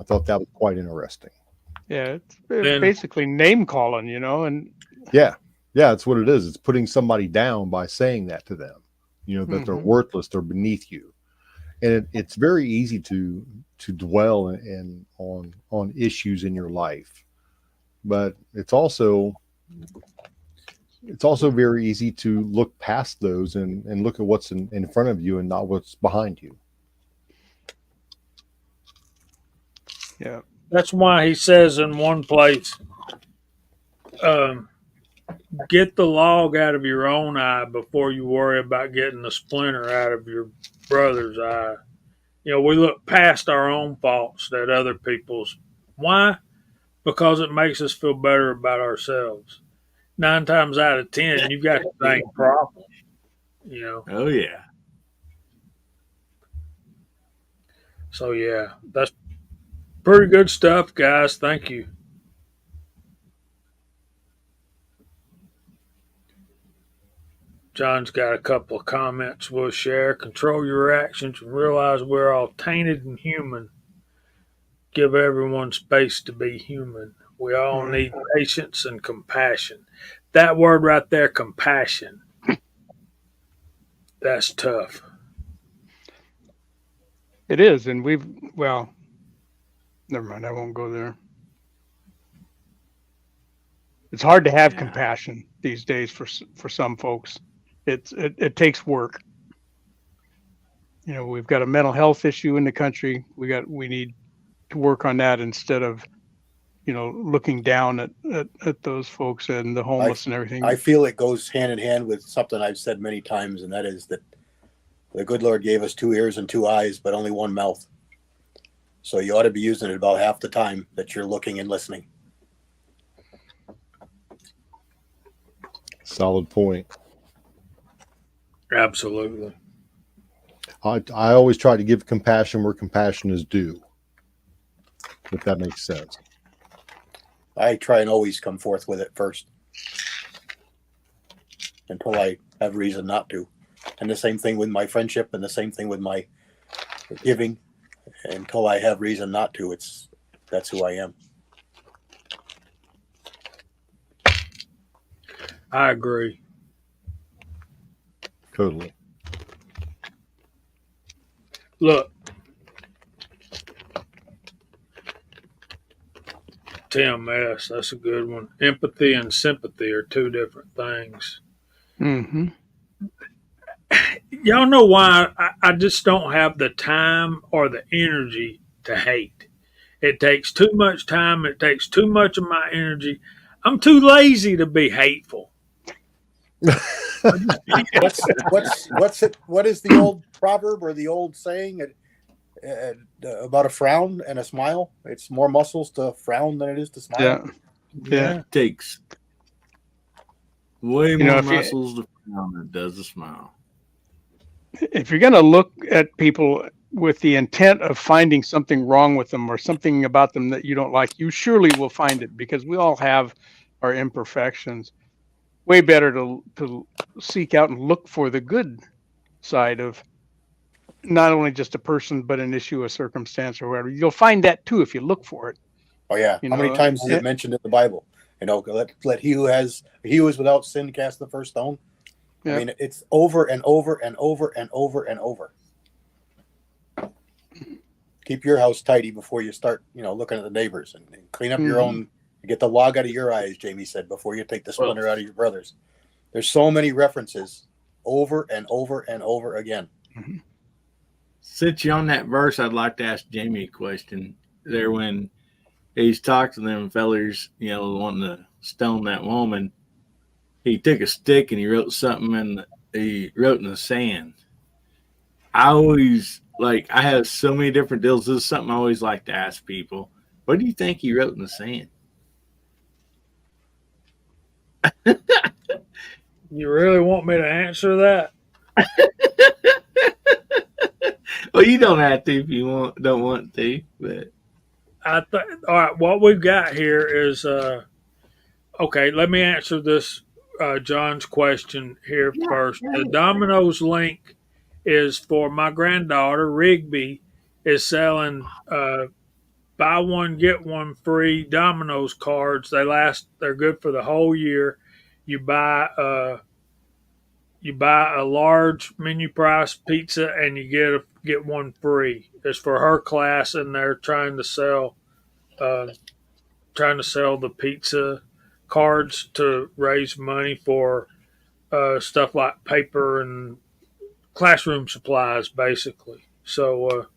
I thought that was quite interesting. Yeah, it's Then- basically name calling, and Yeah, that's what it is. It's putting somebody down by saying that to them. That they're Mhm. worthless, they're beneath you, and it's very easy to dwell on issues in your life, but it's also very easy to look past those and look at what's in front of you and not what's behind you. yeah, That's why he says in one place, get the log out of your own eye before you worry about getting the splinter out of your brother's eye. We look past our own faults at other people's. Why? Because it makes us feel better about ourselves. 9 times out of 10, you've got the same problem. Oh yeah. So yeah, that's pretty good stuff, guys. Thank you. John's got a couple of comments we'll share. Control your actions and realize we're all tainted and human. Give everyone space to be human. We all need patience and compassion. That word right there, compassion, that's tough. it is. And never mind. I won't go there. It's hard to have compassion these days for some folks. it takes work. You know, we've got a mental health issue in the country. We need to work on that instead of, you know, looking down at those folks and the homeless and everything. I feel it goes hand in hand with something I've said many times, and that is that the good Lord gave us 2 ears and 2 eyes, but only 1 mouth. So you ought to be using it about half the time that you're looking and listening. Solid point. Absolutely. I always try to give compassion where compassion is due, if that makes sense. I try and always come forth with it first until I have reason not to. And the same thing with my friendship and the same thing with my giving. Until I have reason not to, that's who I am. I agree. Totally. Look, Tim S., that's a good one. Empathy and sympathy are 2 different things. Mm-hmm. Y'all know why I just don't have the time or the energy to hate. It takes too much time. It takes too much of my energy. I'm too lazy to be hateful. What is the old proverb or the old saying about a frown and a smile? It's more muscles to frown than it is to smile. Yeah. It takes way You know, more if you- muscles to frown than it does to smile. If you're going to look at people with the intent of finding something wrong with them or something about them that you don't like, you surely will find it, because we all have our imperfections. Way better to seek out and look for the good side of not only just a person, but an issue, a circumstance, or whatever. You'll find that too if you look for it. Oh yeah. You How many know, times is it mentioned in the Bible? You know, let he who is without sin cast the first stone. Yeah. I mean, it's over and over and over and over and over. Keep your house tidy before you start, looking at the neighbors, and clean up your own. Get the log out of your eyes, Jamie said, before you take the splinter out of your brother's. There's so many references over and over and over again. Mm-hmm. Since you're on that verse, I'd like to ask Jamie a question. There, when he's talking to them fellers, wanting to stone that woman, he took a stick and he wrote something he wrote in the sand. I have so many different deals. This is something I always like to ask people. What do you think he wrote in the sand? You really want me to answer that? Well, you don't have to if you don't want to, but All right. What we've got here is okay. Let me answer this John's question here first. The Domino's link is for my granddaughter Rigby is selling buy one get one free Domino's cards. They're good for the whole year. You buy a large menu price pizza and you get one free. It's for her class, and they're trying to sell the pizza cards to raise money for stuff like paper and classroom supplies, basically. So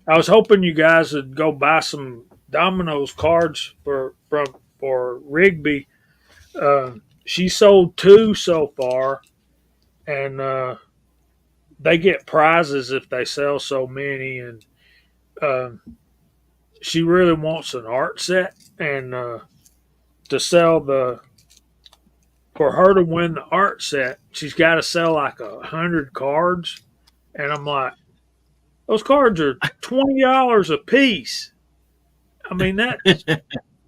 I was hoping you guys would go buy some Domino's cards for Rigby. She sold 2 so far, and they get prizes if they sell so many. And she really wants an art set, and to sell for her to win the art set, she's got to sell like 100 cards. And I'm like, those cards are $20 a piece. I mean, that's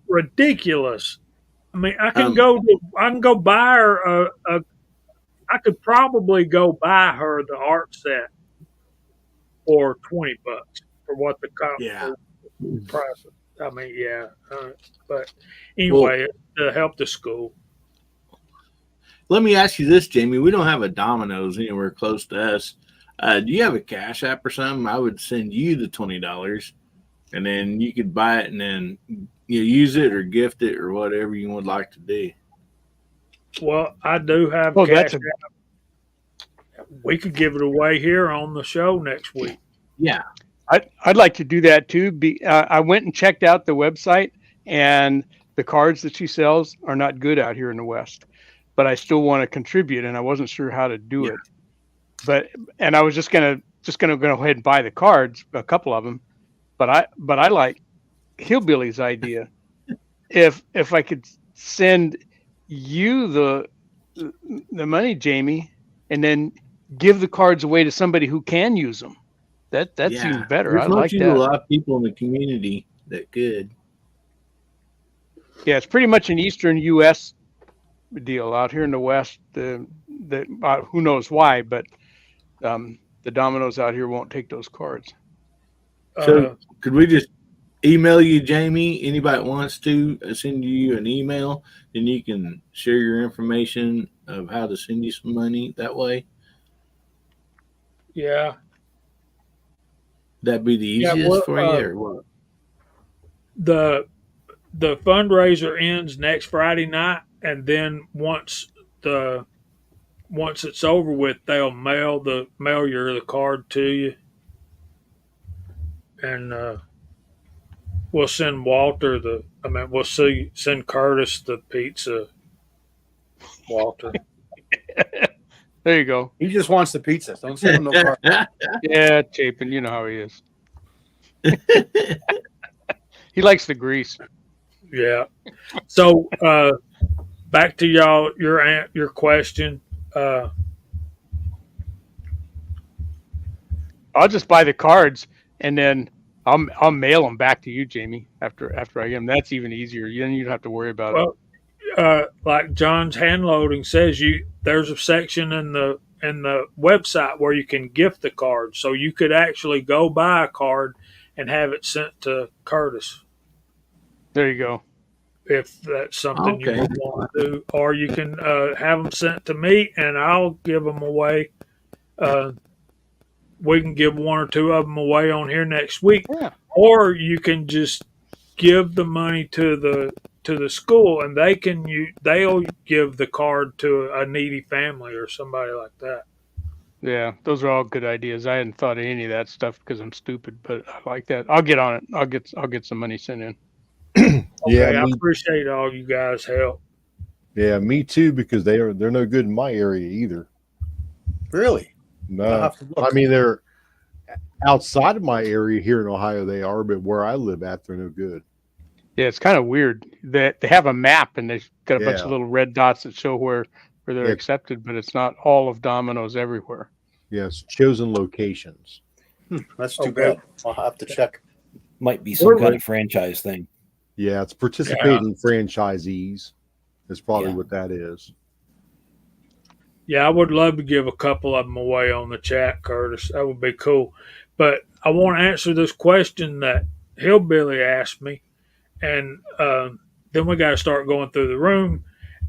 ridiculous. I mean, I can go buy her I could probably go buy her the art set for $20 for what the price. I mean, yeah. But anyway, to help the school. Let me ask you this, Jamie. We don't have a Domino's anywhere close to us. Do you have a Cash App or something? I would send you the $20, and then you could buy it and then use it or gift it or whatever you would like to do. Well, I do have Oh, Cash App. we could give it away here on the show next week. Yeah. I'd like to do that too. I went and checked out the website, and the cards that she sells are not good out here in the West. But I still want to contribute, and I wasn't sure how to do it. And I was just gonna go ahead and buy the cards, a couple of them. But I like Hillbilly's idea. If I could send you the money, Jamie, and then give the cards away to somebody who can use them. That seems better. There's I like a that. lot of people in the community that could. Yeah, it's pretty much an Eastern U.S. deal. Out here in the West, who knows why, but the Dominoes out here won't take those cards. So could we just email you, Jamie? Anybody that wants to send you an email, and you can share your information of how to send you some money that way? Yeah. That'd be the easiest for you, or what? The fundraiser ends next Friday night, and then once it's over with, they'll mail the card to you, and we'll send Walter send Curtis the pizza. Walter. There you go. He just wants the pizza. Don't send him no card. Yeah, Chapin, you know how he is. He likes the grease. Yeah. So back to y'all, your question. I'll just buy the cards, and then I'll mail them back to you, Jamie. After I get them, that's even easier. Then you don't have to worry about it. Like John's hand loading says, there's a section in the website where you can gift the card, so you could actually go buy a card and have it sent to Curtis. There you go. If that's something you want to do, or you can have them sent to me, and I'll give them away. We can give one or two of them away on here next week, or you can just give the money to the school, and they'll give the card to a needy family or somebody like that. Yeah, those are all good ideas. I hadn't thought of any of that stuff because I'm stupid, but I like that. I'll get on it. I'll get some money sent in. I appreciate all you guys' help. Yeah, me too, because they're no good in my area either. Really? No, I mean they're outside of my area here in Ohio. They are, but where I live at, they're no good. Yeah, it's kind of weird that they have a map and they've got a bunch of little red dots that show where they're accepted, but it's not all of Domino's everywhere. Yes, chosen locations. That's too bad. I'll have to check. Might be some kind of franchise thing. Yeah, it's participating franchisees. That's probably what that is. Yeah, I would love to give a couple of them away on the chat, Curtis. That would be cool. But I want to answer this question that Hillbilly asked me. And then we got to start going through the room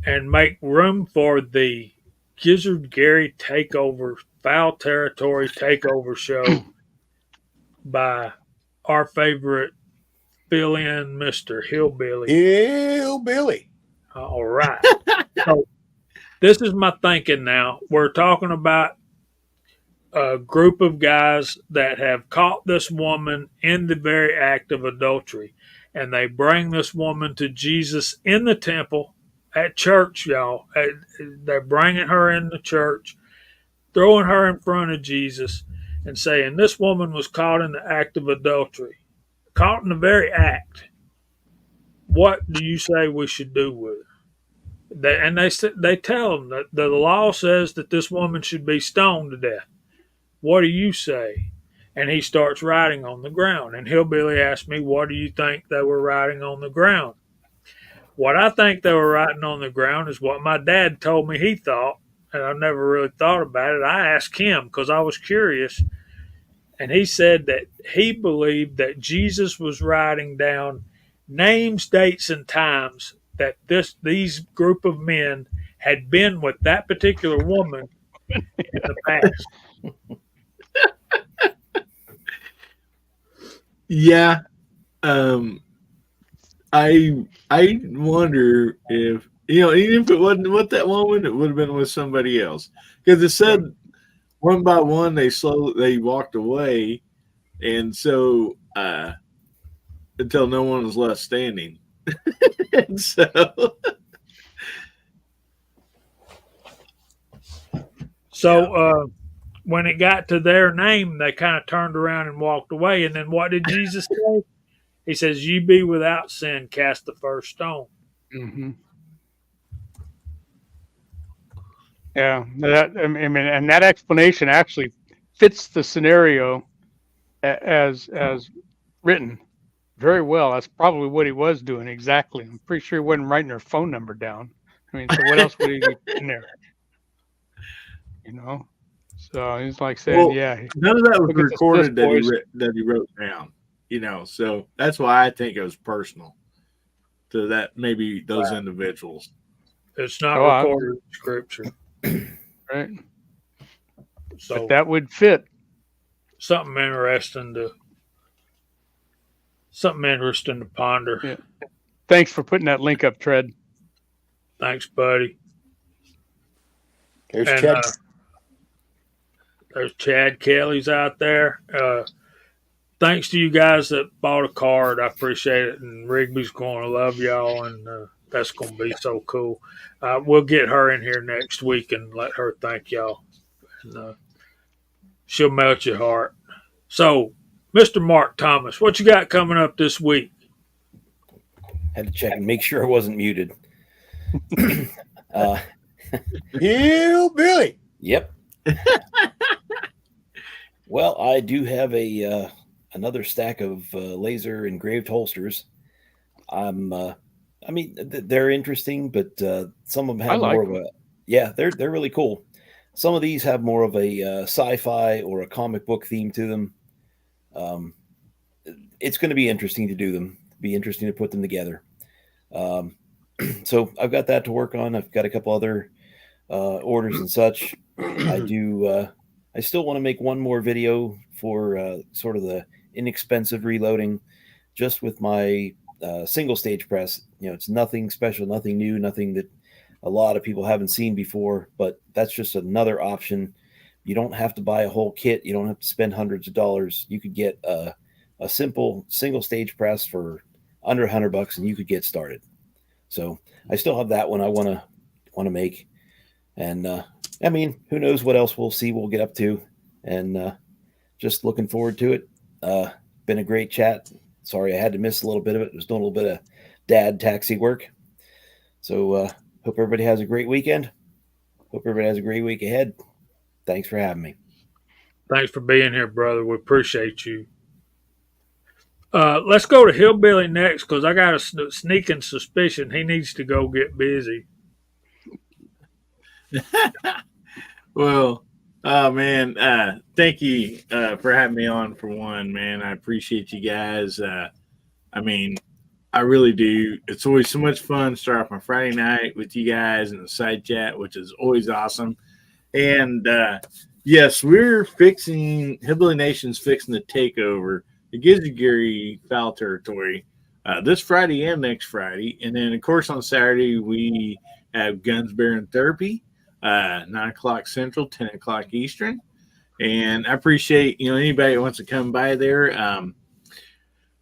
and make room for the Gizzard Gary Takeover, Foul Territory Takeover show by our favorite fill-in, Mr. Hillbilly. Hillbilly. All right. So this is my thinking now. We're talking about a group of guys that have caught this woman in the very act of adultery. And they bring this woman to Jesus in the temple at church, y'all. They're bringing her in the church, throwing her in front of Jesus and saying, this woman was caught in the act of adultery, caught in the very act. What do you say we should do with her? They tell them that the law says that this woman should be stoned to death. What do you say? And he starts writing on the ground. And Hillbilly asked me, what do you think they were writing on the ground? What I think they were writing on the ground is what my dad told me he thought, and I never really thought about it. I asked him because I was curious, and he said that he believed that Jesus was writing down names, dates, and times that these group of men had been with that particular woman in the past. Yeah. I wonder if, even if it wasn't with that woman, it would have been with somebody else. Because it said one by one they walked away, and so until no one was left standing. And so when it got to their name, they kind of turned around and walked away. And then what did Jesus say? He says, "You be without sin, cast the first stone." Mm-hmm. Yeah, I mean, and that explanation actually fits the scenario as written very well. That's probably what he was doing exactly. I'm pretty sure he wasn't writing their phone number down. I mean, so what else would he be putting there? You know, so he's like saying, well, "Yeah, none of that was look at this recorded boys." that he wrote down. So that's why I think it was personal to that maybe those individuals. It's not Oh, recorded in Scripture, right? so But that would fit. something interesting to ponder. Yeah. Thanks for putting that link up, Tread. Thanks, buddy. There's And Chad. there's Chad Kelly's out there. Thanks to you guys that bought a card. I appreciate it. And Rigby's going to love y'all, and that's going to be so cool. We'll get her in here next week and let her thank y'all. And, she'll melt your heart. So, Mr. Mark Thomas, what you got coming up this week? Had to check and make sure I wasn't muted. Hillbilly. Yep. Well, I do have a another stack of laser engraved holsters. I mean, they're interesting, but some of them have more of a. Yeah, they're really cool. Some of these have more of a sci-fi or a comic book theme to them. It's going to be interesting to do them. Be interesting to put them together. So I've got that to work on. I've got a couple other orders and such. I do. I still want to make one more video for sort of the inexpensive reloading, just with my single stage press. It's nothing special, nothing new, nothing that a lot of people haven't seen before. But that's just another option. You don't have to buy a whole kit. You don't have to spend hundreds of dollars. You could get a simple single stage press for under $100, and you could get started. So I still have that one I want to make, and I mean, who knows what else we'll see, we'll get up to, and just looking forward to it. Been a great chat. Sorry I had to miss a little bit of it. I was doing a little bit of dad taxi work. So hope everybody has a great weekend. Hope everybody has a great week ahead. Thanks for having me. Thanks for being here, brother. We appreciate you. Let's go to Hillbilly next, because I got a sneaking suspicion he needs to go get busy. Well, oh man, thank you for having me on for one, man. I appreciate you guys. I mean, I really do. It's always so much fun to start off my Friday night with you guys in the side chat, which is always awesome. And yes, Hillbilly Nation's fixing to take over the Gizzy Foul Territory this Friday and next Friday. And then, of course, on Saturday, we have Guns, Bear, and Therapy, 9 o'clock Central, 10 o'clock Eastern. And I appreciate, anybody that wants to come by there.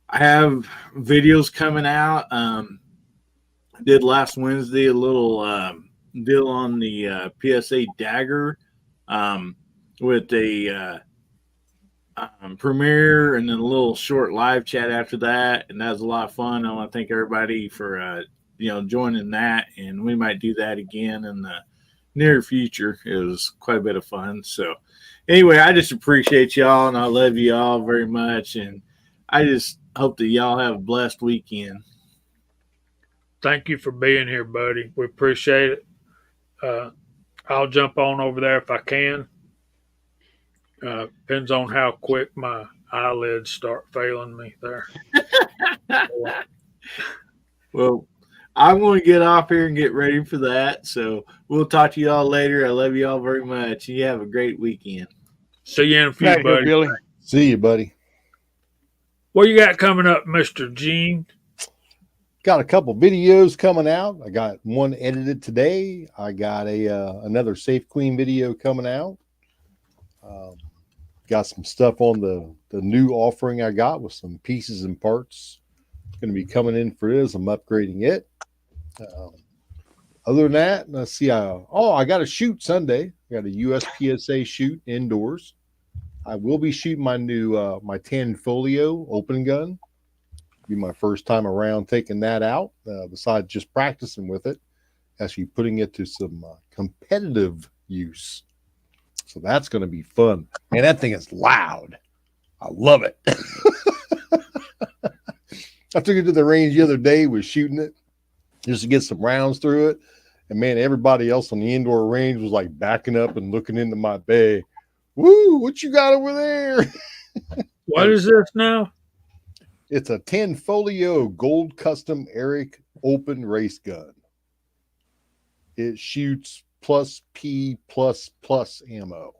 I have videos coming out. I did last Wednesday a little deal on the PSA Dagger with a premiere and then a little short live chat after that, and that was a lot of fun. I want to thank everybody for joining that, and we might do that again in the near future. It was quite a bit of fun. So anyway, I just appreciate y'all, and I love y'all very much, and I just hope that y'all have a blessed weekend. Thank you for being here, buddy. We appreciate it. I'll jump on over there if I can. Depends on how quick my eyelids start failing me there. Well, I'm going to get off here and get ready for that. So we'll talk to you all later. I love you all very much. You have a great weekend. See you in a few, buddy. Billy. See you, buddy. What you got coming up, Mr. Gene? Got a couple videos coming out. I got one edited today. I got another Safe Queen video coming out. Got some stuff on the new offering I got with some pieces and parts. Going to be coming in for this. I'm upgrading it. Other than that, let's see. I got a shoot Sunday. I got a USPSA shoot indoors. I will be shooting my new my 10 Folio open gun. Be my first time around taking that out. Besides just practicing with it, actually putting it to some competitive use. So that's going to be fun. Man, that thing is loud. I love it. I took it to the range the other day, was shooting it just to get some rounds through it. And man, everybody else on the indoor range was like backing up and looking into my bay. Woo, what you got over there? What is this now? It's a 10 Folio Gold Custom Eric open race gun. It shoots plus P plus ammo.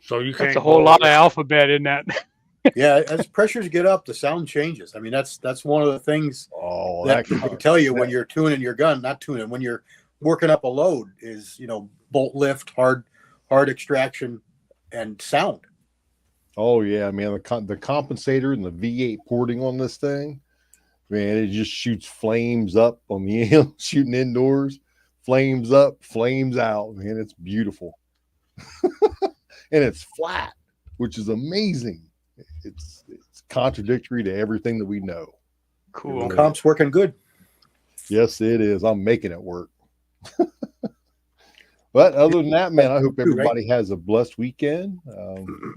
So you can't. That's a whole lot of alphabet in that. Yeah, as pressures get up, the sound changes. I mean, that's one of the things that I can tell you when you're tuning your gun, not tuning, when you're working up a load is, bolt lift, hard extraction, and sound. Oh yeah, man, the compensator and the V8 porting on this thing, man, it just shoots flames up on the shooting indoors, flames up, flames out, man, it's beautiful. And it's flat, which is amazing. It's contradictory to everything that we know. Cool. Comp's working good. Yes, it is. I'm making it work. But other than that, man, I hope everybody has a blessed weekend.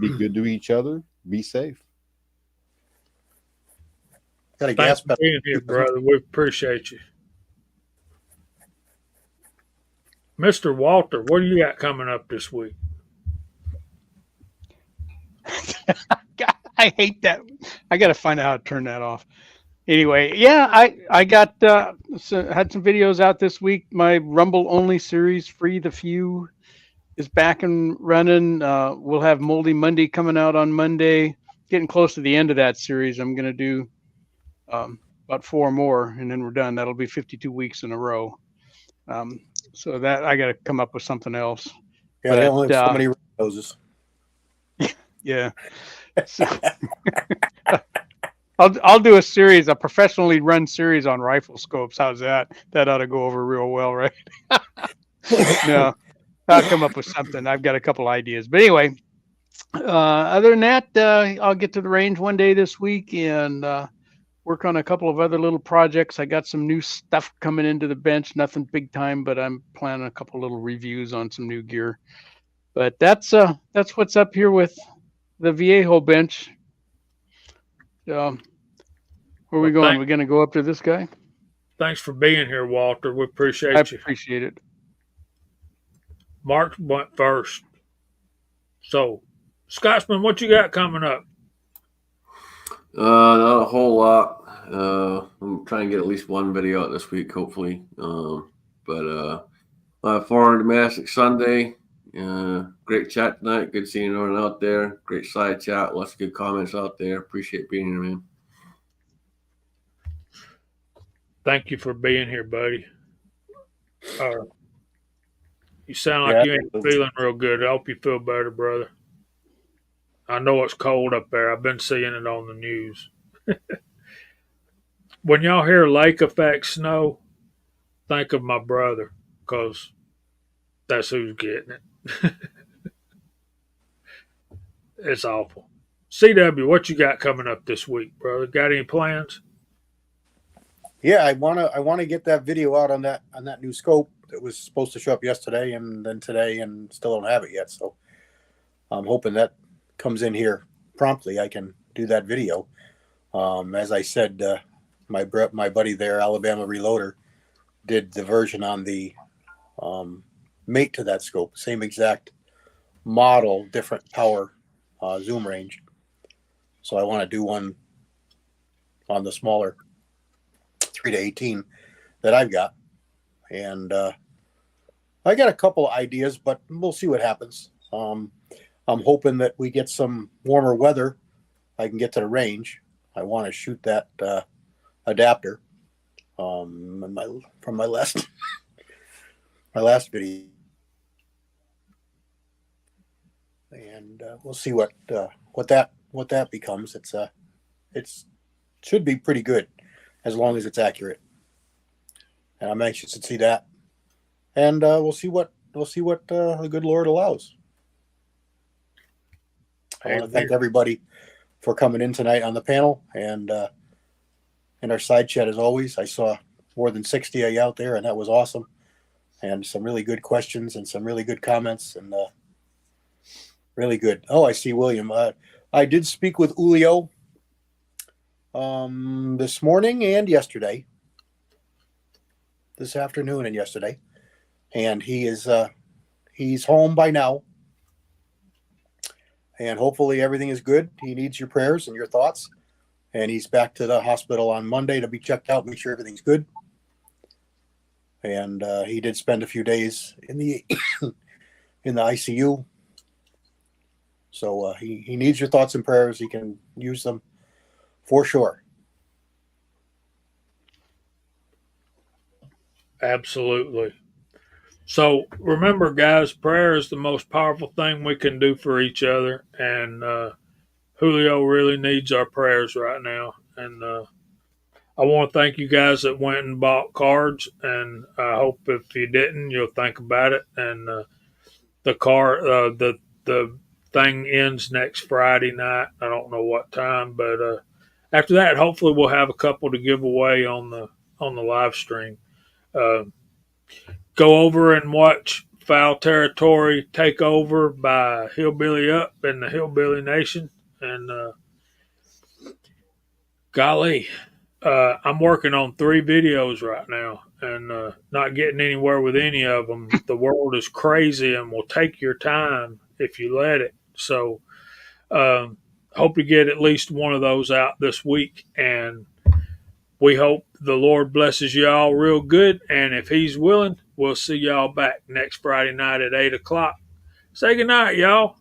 Be good to each other. Be safe. Got a Thanks gas for being here, brother. We appreciate you. Mr. Walter, what do you got coming up this week? God, I hate that. I got to find out how to turn that off. Anyway, yeah, I got had some videos out this week. My Rumble only series, Free the Few, is back and running. We'll have Moldy Monday coming out on Monday. Getting close to the end of that series. I'm going to do about 4 more, and then we're done. That'll be 52 weeks in a row. So that I got to come up with something else. Yeah, they only have so many roses. Yeah. So, I'll do a professionally run series on rifle scopes. How's that? That ought to go over real well, right? No, I'll come up with something. I've got a couple ideas. But anyway, other than that, I'll get to the range one day this week and work on a couple of other little projects. I got some new stuff coming into the bench. Nothing big time, but I'm planning a couple little reviews on some new gear. But that's what's up here with the Viejo bench. Where are we going? We're going to go up to this guy? Thanks for being here, Walter. We appreciate you. I appreciate it. Mark went first. So, Scotsman, what you got coming up? Not a whole lot. I'm trying to get at least one video out this week, hopefully. But Foreign Domestic Sunday. Great chat tonight. Good seeing everyone out there. Great side chat. Lots of good comments out there. Appreciate being here, man. Thank you for being here, buddy. You sound like you ain't feeling real good. I hope you feel better, brother. I know it's cold up there. I've been seeing it on the news. When y'all hear lake effect snow, think of my brother, because that's who's getting it. It's awful. CW, what you got coming up this week, brother? Got any plans? Yeah, I wanna get that video out on that new scope that was supposed to show up yesterday and then today, and still don't have it yet. So I'm hoping that comes in here promptly. I can do that video. As I said, my buddy there, Alabama Reloader, did the version on the mate to that scope, same exact model, different power zoom range. So I want to do one on the smaller 3 to 18 that I've got, and I got a couple ideas, but we'll see what happens. I'm hoping that we get some warmer weather. I can get to the range. I want to shoot that adapter from my last my last video. and we'll see what that becomes. It's should be pretty good as long as it's accurate, and I'm anxious to see that. And we'll see what the good Lord allows. I want to thank everybody for coming in tonight on the panel and in our side chat as always. I saw more than 60 of you out there, and that was awesome. And some really good questions and some really good comments, and really good. Oh, I see William. I did speak with Julio this morning and yesterday, this afternoon and yesterday, and he's home by now, and hopefully everything is good. He needs your prayers and your thoughts, and he's back to the hospital on Monday to be checked out, make sure everything's good. And he did spend a few days in the in the ICU. So he needs your thoughts and prayers. He can use them for sure. Absolutely. So remember, guys, prayer is the most powerful thing we can do for each other. And Julio really needs our prayers right now. And I want to thank you guys that went and bought cards. And I hope if you didn't, you'll think about it. And the thing ends next Friday night. I don't know what time, but after that, hopefully we'll have a couple to give away on the live stream. Go over and watch Foul Territory Take Over by Hillbilly Up and the Hillbilly Nation. And golly, I'm working on 3 videos right now and not getting anywhere with any of them. The world is crazy and will take your time if you let it. So hope to get at least one of those out this week. And we hope the Lord blesses y'all real good. And if he's willing, we'll see y'all back next Friday night at 8 o'clock. Say good night, y'all.